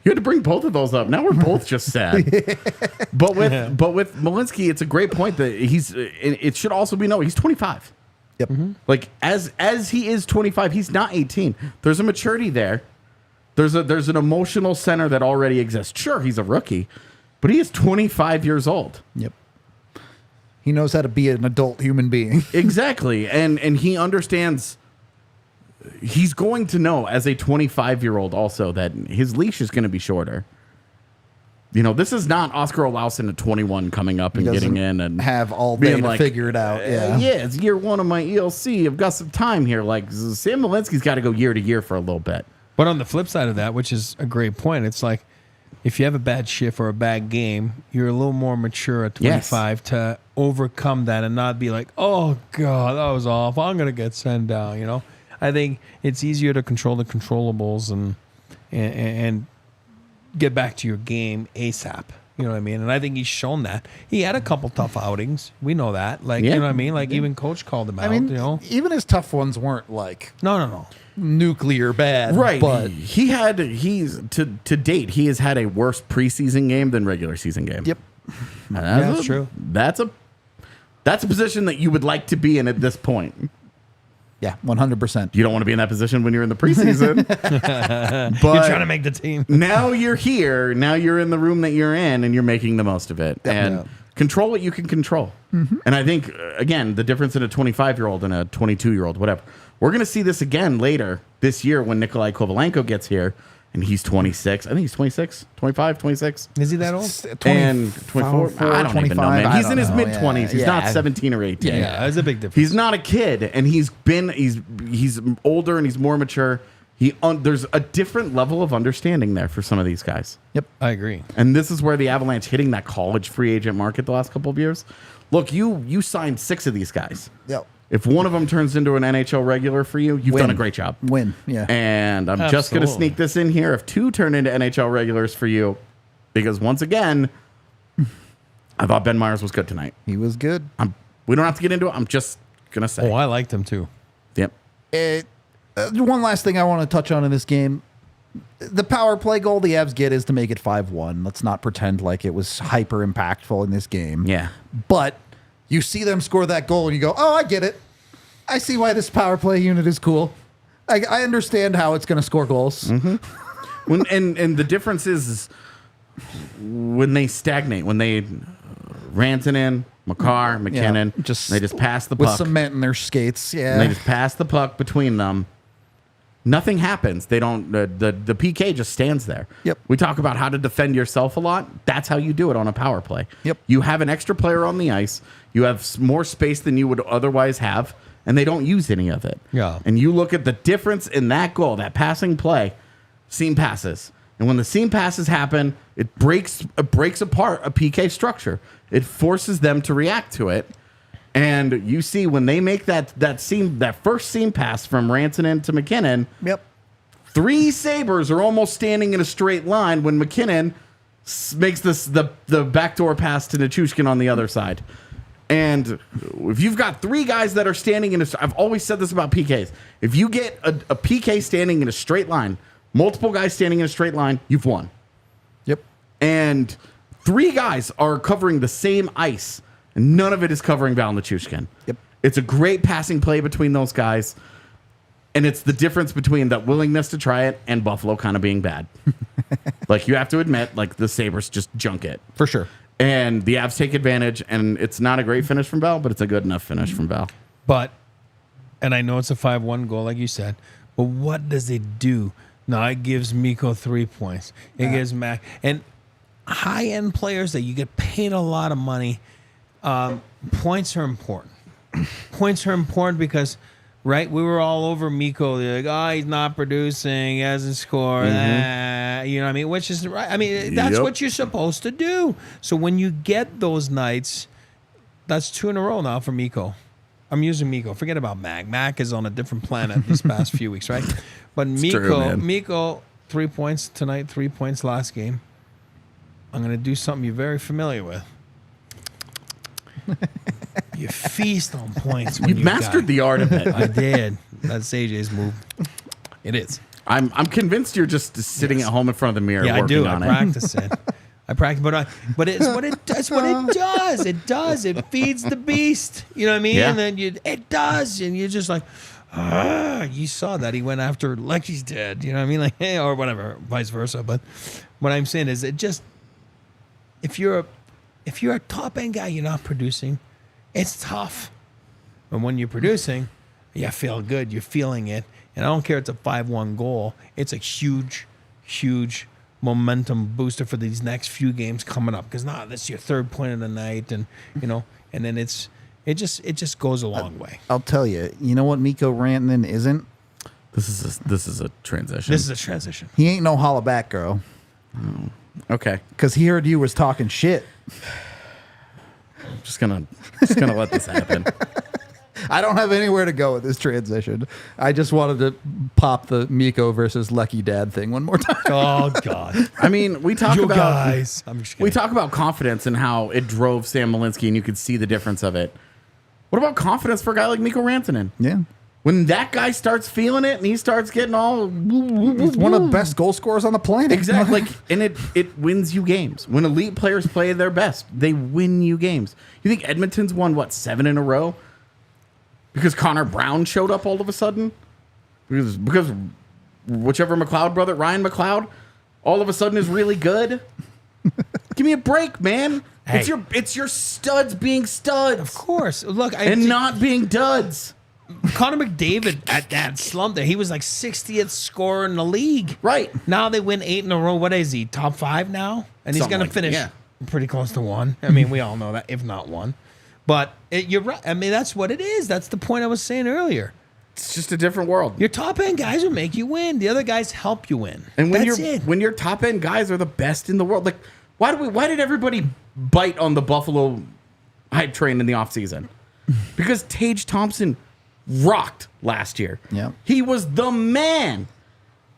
You had to bring both of those up. Now we're both just sad. But with Malinski, it's a great point that it should also be noted, he's 25. Yep. Mm-hmm. Like as he is 25, he's not 18. There's a maturity there. There's an emotional center that already exists. Sure, he's a rookie, but he is 25 years old. Yep. He knows how to be an adult human being. Exactly. And he understands. He's going to know as a 25-year-old also that his leash is going to be shorter. This is not Oscar Olausson at 21 coming up and getting in and have all day being to like, figure it out. Yeah. Yeah, it's year one of my ELC. I've got some time here. Like Sam Malinski's got to go year to year for a little bit. But on the flip side of that, which is a great point, it's like if you have a bad shift or a bad game, you're a little more mature at 25 to overcome that and not be like, oh, God, that was awful. I'm going to get sent down, I think it's easier to control the controllables and get back to your game ASAP. You know what I mean? And I think he's shown that. He had a couple tough outings. We know that. Like, you know what I mean? Like, even Coach called him out, even his tough ones weren't like No. nuclear bad. Right. But He's to date, he has had a worse preseason game than regular season game. yep. That's true. That's a position that you would like to be in at this point. Yeah, 100%. You don't want to be in that position when you're in the preseason. But You're trying to make the team. now you're here. Now you're in the room that you're in, and you're making the most of it. And control what you can control. Mm-hmm. And I think, again, the difference in a 25-year-old and a 22-year-old, whatever. We're going to see this again later this year when Nikolai Kovalenko gets here, and he's 26. I think he's 26, 25, 26. Is he that old? And 24? I don't even know, man. He's in his mid-20s. He's not 17 or 18. Yeah, that's a big difference. He's not a kid, and he's older and he's more mature. There's a different level of understanding there for some of these guys. Yep. I agree. And this is where the Avalanche hitting that college free agent market the last couple of years. Look, you signed 6 of these guys. Yep. If one of them turns into an NHL regular for you, you've done a great job. Win, yeah. And I'm just going to sneak this in here. If 2 turn into NHL regulars for you, because once again, I thought Ben Myers was good tonight. He was good. We don't have to get into it. I'm just going to say. Oh, I liked him too. Yep. One last thing I want to touch on in this game. The power play goal the Avs get is to make it 5-1. Let's not pretend like it was hyper impactful in this game. Yeah. But you see them score that goal and you go, oh, I get it. I see why this power play unit is cool. I understand how it's going to score goals. Mm-hmm. And the difference is when they stagnate, when they Rantanen, Makar, McKinnon, they just pass the puck. With cement in their skates, And they just pass the puck between them. Nothing happens. They don't. The PK just stands there. Yep. We talk about how to defend yourself a lot. That's how you do it on a power play. Yep. You have an extra player on the ice. You have more space than you would otherwise have, and they don't use any of it. Yeah. And you look at the difference in that goal, that passing play, seam passes, and when the seam passes happen, it breaks apart a PK structure. It forces them to react to it. And you see when they make that first seam pass from Rantanen to McKinnon, 3 Sabres are almost standing in a straight line when McKinnon makes the backdoor pass to Nichushkin on the other side. And if you've got 3 guys that are standing in I've always said this about PKs. If you get a PK standing in a straight line, multiple guys standing in a straight line, you've won. Yep. And 3 guys are covering the same ice. And none of it is covering Val Nichushkin. Yep. It's a great passing play between those guys. And it's the difference between that willingness to try it and Buffalo kind of being bad. Like, you have to admit, like, the Sabres just junk it. For sure. And the Avs take advantage, and it's not a great finish from Val, but it's a good enough finish from Val. But, and I know it's a 5-1 goal, like you said, but what does it do? No, it gives Mikko 3 points. It gives Mac. And high-end players that you get paid a lot of money, points are important. Points are important because, right, we were all over Mikko. They're like, oh, he's not producing, he hasn't scored. You know what I mean? Which is right. I mean, that's what you're supposed to do. So when you get those nights, that's 2 in a row now for Mikko. I'm using Mikko. Forget about Mac. Mac is on a different planet these past few weeks, right? But Mikko, 3 points tonight, 3 points last game. I'm going to do something you're very familiar with. You feast on points. You've mastered the art of it. I did. That's AJ's move. It is. I'm convinced you're just sitting at home in front of the mirror. Yeah, I do. On I practice it. I practice, but it's what it does. What it does. It does. It feeds the beast. You know what I mean? Yeah. And then it does, and you're just like, you saw that he went after Lecky's dead. You know what I mean? Like, hey, or whatever, vice versa. But what I'm saying is, it just if you're a top end guy, you're not producing. It's tough. But when you're producing, you feel good. You're feeling it. And I don't care if it's a 5-1 goal. It's a huge, huge momentum booster for these next few games coming up. Because this is your 3rd point of the night. And, you know, and then it just goes a long way. I'll tell you. You know what Mikko Rantanen isn't? This is a transition. This is a transition. He ain't no holla back girl. Oh, okay. Because he heard you was talking shit. I'm just gonna let this happen. I don't have anywhere to go with this transition. I just wanted to pop the Mikko versus Lecky dad thing one more time. Oh God! I mean, we talk about guys. I'm just kidding. We talk about confidence and how it drove Sam Malinski, and you could see the difference of it. What about confidence for a guy like Mikko Rantanen? Yeah. When that guy starts feeling it and he starts getting all... He's one of the best goal scorers on the planet. Exactly. And it wins you games. When elite players play their best, they win you games. You think Edmonton's won, 7 in a row? Because Connor Brown showed up all of a sudden? Because whichever McLeod brother, Ryan McLeod, all of a sudden is really good? Give me a break, man. Hey. It's your studs being studs. Of course. Look, not being duds. Connor McDavid at that slump there, he was like 60th scorer in the league. Right. Now they win 8 in a row. What is he? Top 5 now? And he's going to finish pretty close to 1. I mean, we all know that, if not 1. But you're right. I mean, that's what it is. That's the point I was saying earlier. It's just a different world. Your top end guys will make you win. The other guys help you win. And when your top end guys are the best in the world, like why did everybody bite on the Buffalo hype train in the offseason? because Tage Thompson rocked last year. Yeah. He was the man.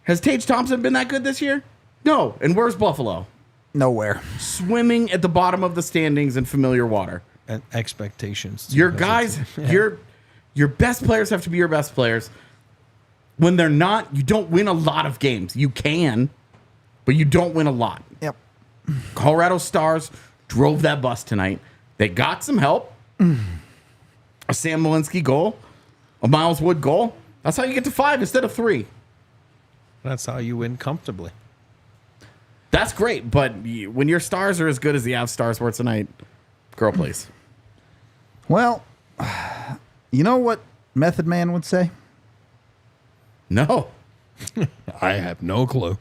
Has Tage Thompson been that good this year? No. And where's Buffalo? Nowhere. Swimming at the bottom of the standings in familiar water. And expectations. Your guys, your best players have to be your best players. When they're not, you don't win a lot of games. You can, but you don't win a lot. Yep. Colorado Stars drove that bus tonight. They got some help. A Sam Malinski goal, a Miles Wood goal. That's how you get to 5 instead of 3. That's how you win comfortably. That's great, but when your Stars are as good as the Avs Stars were tonight, girl, please. Well, you know what Method Man would say? No. I have no clue.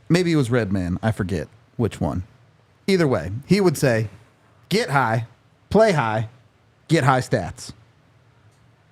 Maybe it was Red Man. I forget which one. Either way, he would say, get high, play high, get high stats.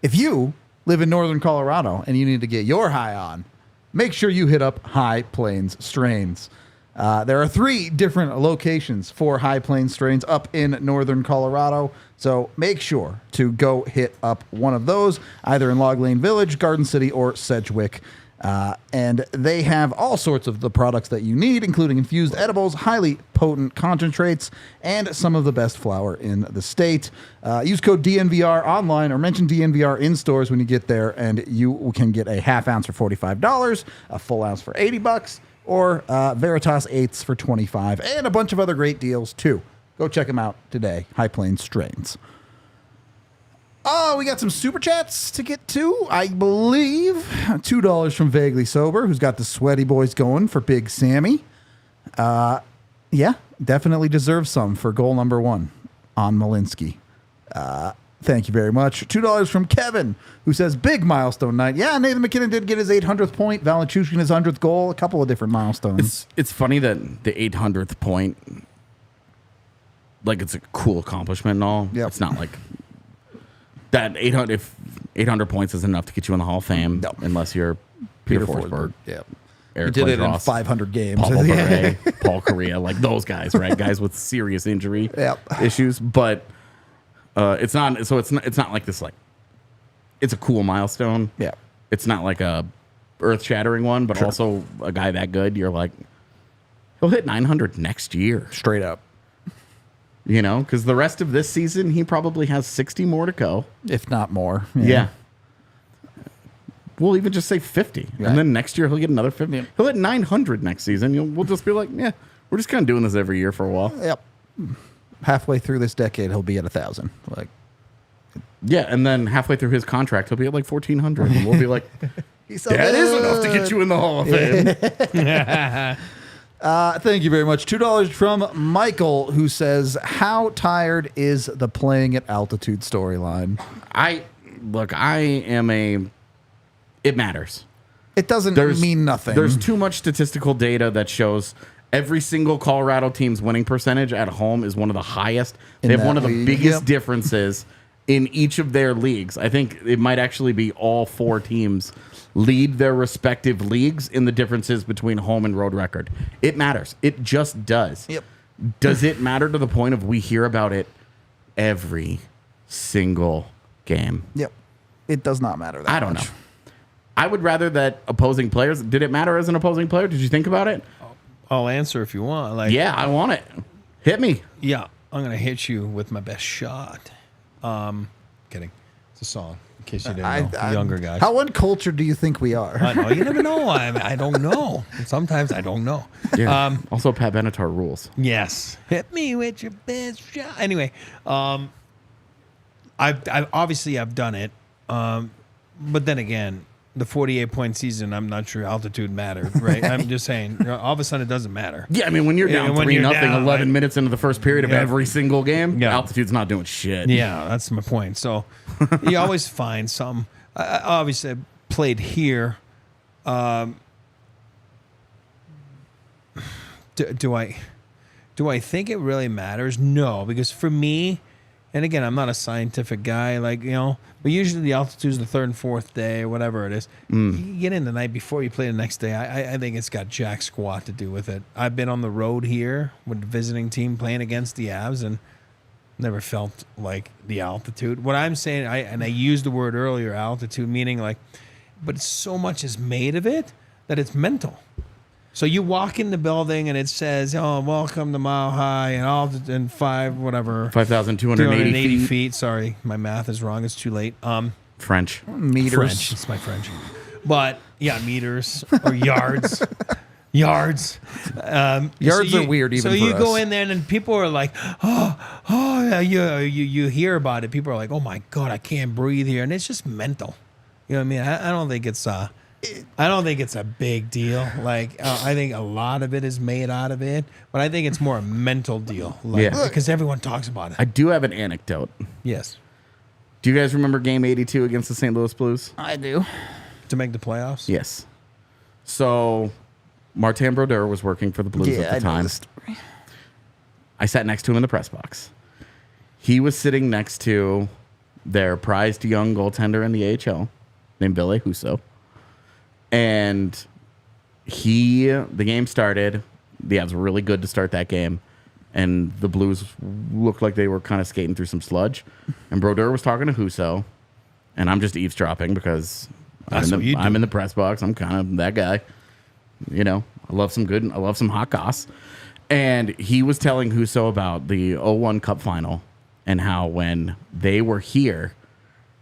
If you live in northern Colorado and you need to get your high on, make sure you hit up High Plains Strains. There are 3 different locations for High Plains Strains up in northern Colorado, so make sure to go hit up one of those, either in Log Lane Village, Garden City, or Sedgwick. And they have all sorts of the products that you need, including infused edibles, highly potent concentrates, and some of the best flour in the state. Use code DNVR online or mention DNVR in stores when you get there, and you can get a half ounce for $45, a full ounce for $80, or Veritas 8s for $25, and a bunch of other great deals too. Go check them out today. High Plains Strains. Oh, we got some super chats to get to. I believe $2 from Vaguely Sober, who's got the sweaty boys going for Big Sammy. Yeah, definitely deserves some for goal number 1 on Malinski. Thank you very much. $2 from Kevin, who says big milestone night. Yeah, Nathan McKinnon did get his 800th point. Val Nichushkin his 100th goal. A couple of different milestones. It's funny that the 800th point, like, it's a cool accomplishment and all. Yep. It's not like that 800. If 800 points is enough to get you in the Hall of Fame, No. unless you're Peter Forsberg. Yeah. Eric He did it in Lindros, 500 games. Paul Barret, Paul Correa, like those guys, right? Guys with serious injury Yep. issues. But it's not. So it's not like this. Like, it's a cool milestone. Yeah. It's not like a earth-shattering one, but also a guy that good. You're like, he'll hit 900 next year, Straight up. you know, because the rest of this season he probably has 60 more to go. If not more. Yeah. We'll even just say 50. Right. And then next year he'll get another 50. Yeah. He'll hit 900 next season. We'll just be like, yeah, we're just kind of doing this every year for a while. Yep. Halfway through this decade, he'll be at 1,000. Like, Yeah, and then halfway through his contract, he'll be at like 1,400. And we'll be like, he's so that is good. enough to get you in the Hall of Fame. Thank you very much. $2 from Michael, who says, how tired is the playing at altitude storyline? It matters. It doesn't mean nothing. There's too much statistical data that shows every single Colorado team's winning percentage at home is one of the highest. In They have that one of the league, biggest yep. differences in each of their leagues. I think it might actually be all 4 teams lead their respective leagues in the differences between home and road record. It matters. It just does. Yep. Does it matter to the point of we hear about it every single game? Yep. It does not matter that I don't much. know. I would rather that opposing players. Did it matter as an opposing player? Did you think about it? I'll answer if you want. Like, Yeah, I want it. Hit me. yeah, I'm gonna hit you with my best shot. Kidding. It's a song. In case you didn't know, younger guys. How uncultured do you think we are? I know you never know. I don't know. Sometimes I don't know. Yeah. Also, Pat Benatar rules. Yes. Hit me with your best shot. Anyway, I've obviously I've done it, but then again, the 48-point season, I'm not sure altitude mattered, right? I'm just saying, all of a sudden it doesn't matter. Yeah, I mean, when you're down when 3-0, you're down, 11 right? minutes into the first period of Yeah. every single game, Yeah. altitude's not doing shit. Yeah, that's my point. So you always find some. I obviously played here. Do I think it really matters? No, because for me, and again, I'm not a scientific guy, like, you know, but usually the altitude's the 3rd and 4th day, whatever it is. You get in the night before, you play the next day. I think it's got jack squat to do with it. I've been on the road here with the visiting team playing against the Avs, and Never felt like the altitude. What I'm saying, I used the word earlier, altitude, meaning like, but so much is made of it that it's mental. So you walk in the building and it says, "Oh, welcome to Mile High and altitude and 5,280 feet." Sorry, my math is wrong. It's too late. French. Meters. French. It's my French. But yeah, meters or yards. Yards. Yards are weird even so for you us. go in there and people are like, oh, yeah, you hear about it. People are like, oh my God, I can't breathe here. And it's just mental. You know what I mean? I don't think it's a big deal. Like, I think a lot of it is made out of it, but I think it's more a mental deal. Like, because everyone talks about it. I do have an anecdote. Yes. Do you guys remember Game 82 against the St. Louis Blues? I do. To make the playoffs? Yes. So Martin Brodeur was working for the Blues at the time. I sat next to him in the press box. He was sitting next to their prized young goaltender in the AHL named Ville Husso. And the game started. The Avs were really good to start that game. And the Blues looked like they were kind of skating through some sludge. And Brodeur was talking to Husso. And I'm just eavesdropping because I'm in the press box. I'm kind of that guy. You know, I love some hot goss. And he was telling Husso about the 01 Cup final and how when they were here,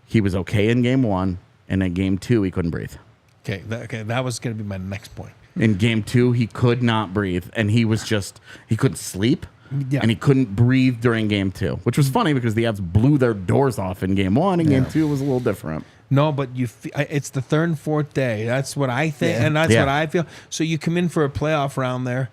he was okay in game 1. And in game 2, he couldn't breathe. Okay, that was going to be my next point. In game 2, he could not breathe. And he couldn't sleep. Yeah. And he couldn't breathe during game 2, which was funny because the Avs blew their doors off in game 1, and game 2 was a little different. No, but it's the third and fourth day. That's what I think, and that's what I feel. So you come in for a playoff round there.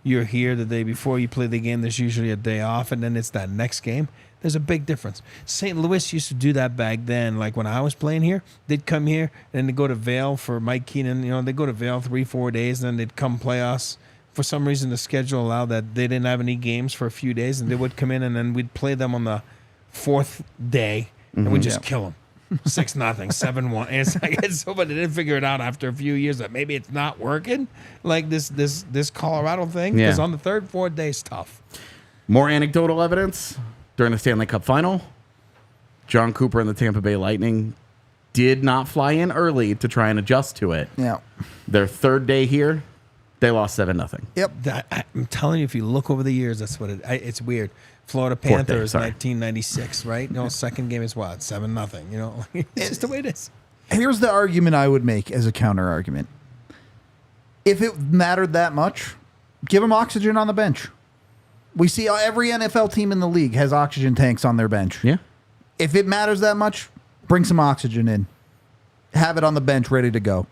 You're here the day before you play the game. There's usually a day off, and then it's that next game. There's a big difference. St. Louis used to do that back then. Like when I was playing here, they'd come here and they'd go to Vail for Mike Keenan. You know, they'd go to Vail 3-4 days, and then they'd come play us. For some reason, the schedule allowed that they didn't have any games for a few days, and they would come in, and then we'd play them on the fourth day, and we'd just kill them. 6-0, 7-1. And it's like but they didn't figure it out after a few years that maybe it's not working, like this Colorado thing. Because on the third, fourth day is tough. More anecdotal evidence during the Stanley Cup final. John Cooper and the Tampa Bay Lightning did not fly in early to try and adjust to it. Yeah. Their third day here, they lost 7-0. Yep. I'm telling you, if you look over the years, that's what it's weird. Florida Panthers, 1996, right? No, second game is what? 7-0. You know, it's just the way it is. Here's the argument I would make as a counter argument. If it mattered that much, give them oxygen on the bench. We see every NFL team in the league has oxygen tanks on their bench. Yeah. If it matters that much, bring some oxygen in. Have it on the bench ready to go.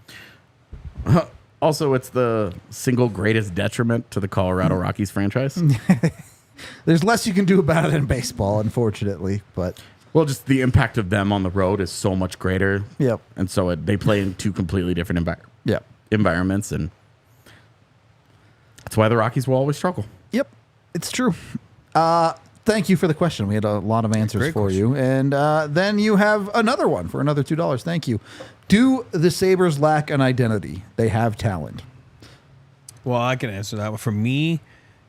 Also, it's the single greatest detriment to the Colorado Rockies franchise. There's less you can do about it in baseball, unfortunately. But Well, just the impact of them on the road is so much greater. Yep. And so they play in two completely different environments, and that's why the Rockies will always struggle. Yep, it's true. Thank you for the question. We had a lot of answers Great for question. you. And then you have another one for another $2. Thank you. Do the Sabres lack an identity? They have talent. Well, I can answer that. For me,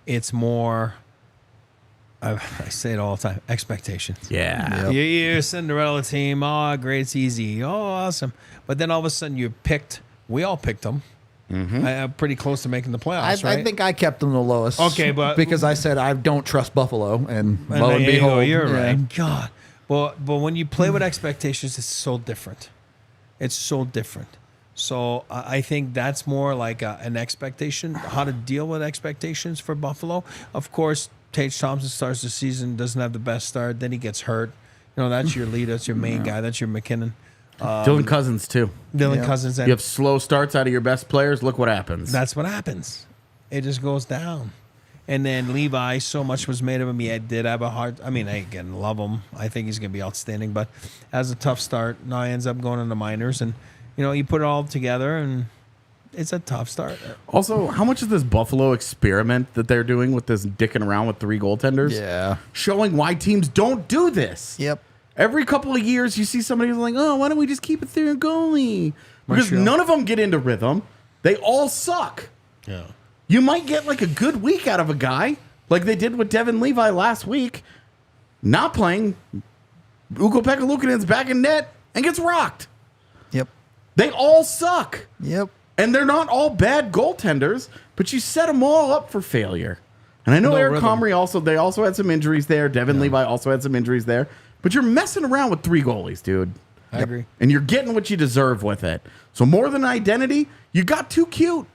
it's more, I say it all the time, expectations. Yeah. Yep. You're a Cinderella team. Oh, great. It's easy. Oh, awesome. But then all of a sudden we all picked them. Mm-hmm. Pretty close to making the playoffs, right? I think I kept them the lowest. Okay, but because I said I don't trust Buffalo, and lo and there you go, behold, you're yeah. right. God, but when you play with expectations, it's so different. It's so different. So I think that's more like an expectation, how to deal with expectations for Buffalo. Of course, Tage Thompson starts the season, doesn't have the best start, then he gets hurt. You know, that's your leader, that's your main guy, that's your McKinnon. Dylan Cousins, too. Dylan Cousins. You have slow starts out of your best players. Look what happens. That's what happens. It just goes down. And then Levi, so much was made of him. He did have a hard. I mean, I again love him. I think he's going to be outstanding. But has a tough start. Now he ends up going in the minors, and you put it all together, and it's a tough start. Also, how much is this Buffalo experiment that they're doing with this dicking around with 3 goaltenders? Yeah. Showing why teams don't do this. Yep. Every couple of years, you see somebody who's like, oh, why don't we just keep it through a goalie? Because Montreal. none of them get into rhythm. They all suck. Yeah. You might get like a good week out of a guy, like they did with Devin Levi last week, not playing. Ukko-Pekka Luukkonen's back in net and gets rocked. Yep. They all suck. Yep. And they're not all bad goaltenders, but you set them all up for failure. And I know No Eric rhythm. Comrie they also had some injuries there. Devin Levi also had some injuries there. But you're messing around with 3 goalies, dude. I agree. And you're getting what you deserve with it. So more than identity, you got too cute.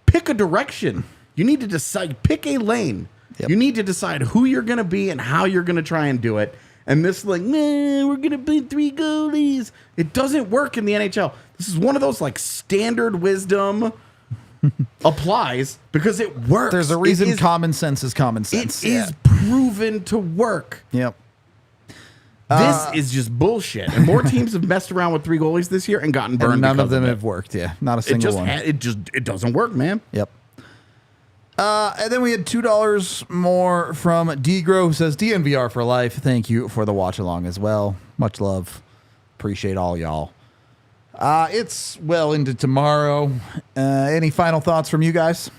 Pick a direction. You need to decide, pick a lane. Yep. You need to decide who you're going to be and how you're going to try and do it. And this like, nah, we're going to be 3 goalies. It doesn't work in the NHL. This is one of those like standard wisdom applies because it works. There's a reason It is- common sense is common sense. It is proven to work. Yep. This is just bullshit. And more teams have messed around with 3 goalies this year and gotten burned. And none of because them it. have worked. Yeah. Not a It single just one. it doesn't work, man. Yep. And then we had $2 more from Degro, who says DNVR for life. Thank you for the watch along as well. Much love. Appreciate all y'all. It's well into tomorrow. Any final thoughts from you guys?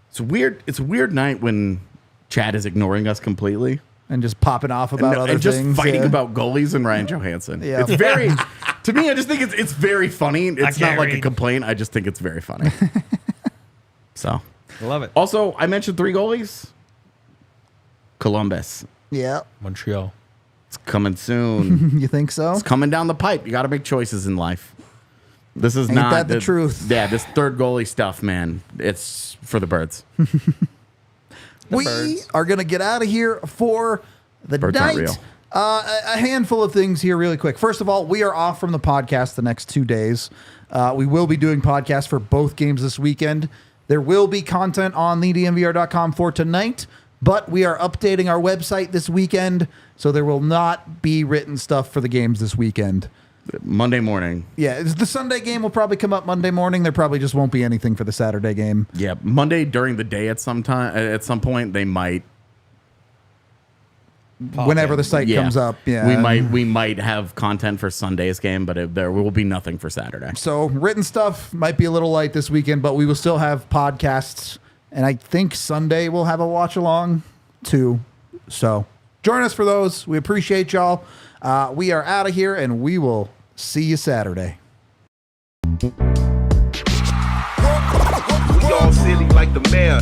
It's weird. It's a weird night when Chad is ignoring us completely And just popping off about other and just things. fighting yeah. about goalies and Ryan Johansson. Yeah. It's very to me. I just think it's very funny. It's not can't like a read. complaint. I just think it's very funny. So I love it. also, I mentioned 3 goalies. Columbus. Yeah. Montreal. It's coming soon. You think so? It's coming down the pipe. You got to make choices in life. This is Ain't not that the truth? Yeah, this third goalie stuff, man. It's for the birds. We birds. are going to get out of here for the Birds aren't night. real. A handful of things here really quick. First of all, we are off from the podcast the next 2 days. We will be doing podcasts for both games this weekend. There will be content on thednvr.com for tonight, but we are updating our website this weekend, so there will not be written stuff for the games this weekend. Monday morning. Yeah, the Sunday game will probably come up Monday morning. There probably just won't be anything for the Saturday game. Yeah, Monday during the day at some point they might. Whenever the site comes up, yeah. we might have content for Sunday's game, but there will be nothing for Saturday. So written stuff might be a little light this weekend, but we will still have podcasts. And I think Sunday we'll have a watch along too. So join us for those. We appreciate y'all. We are out of here and we will see you Saturday. We all silly like the mayor.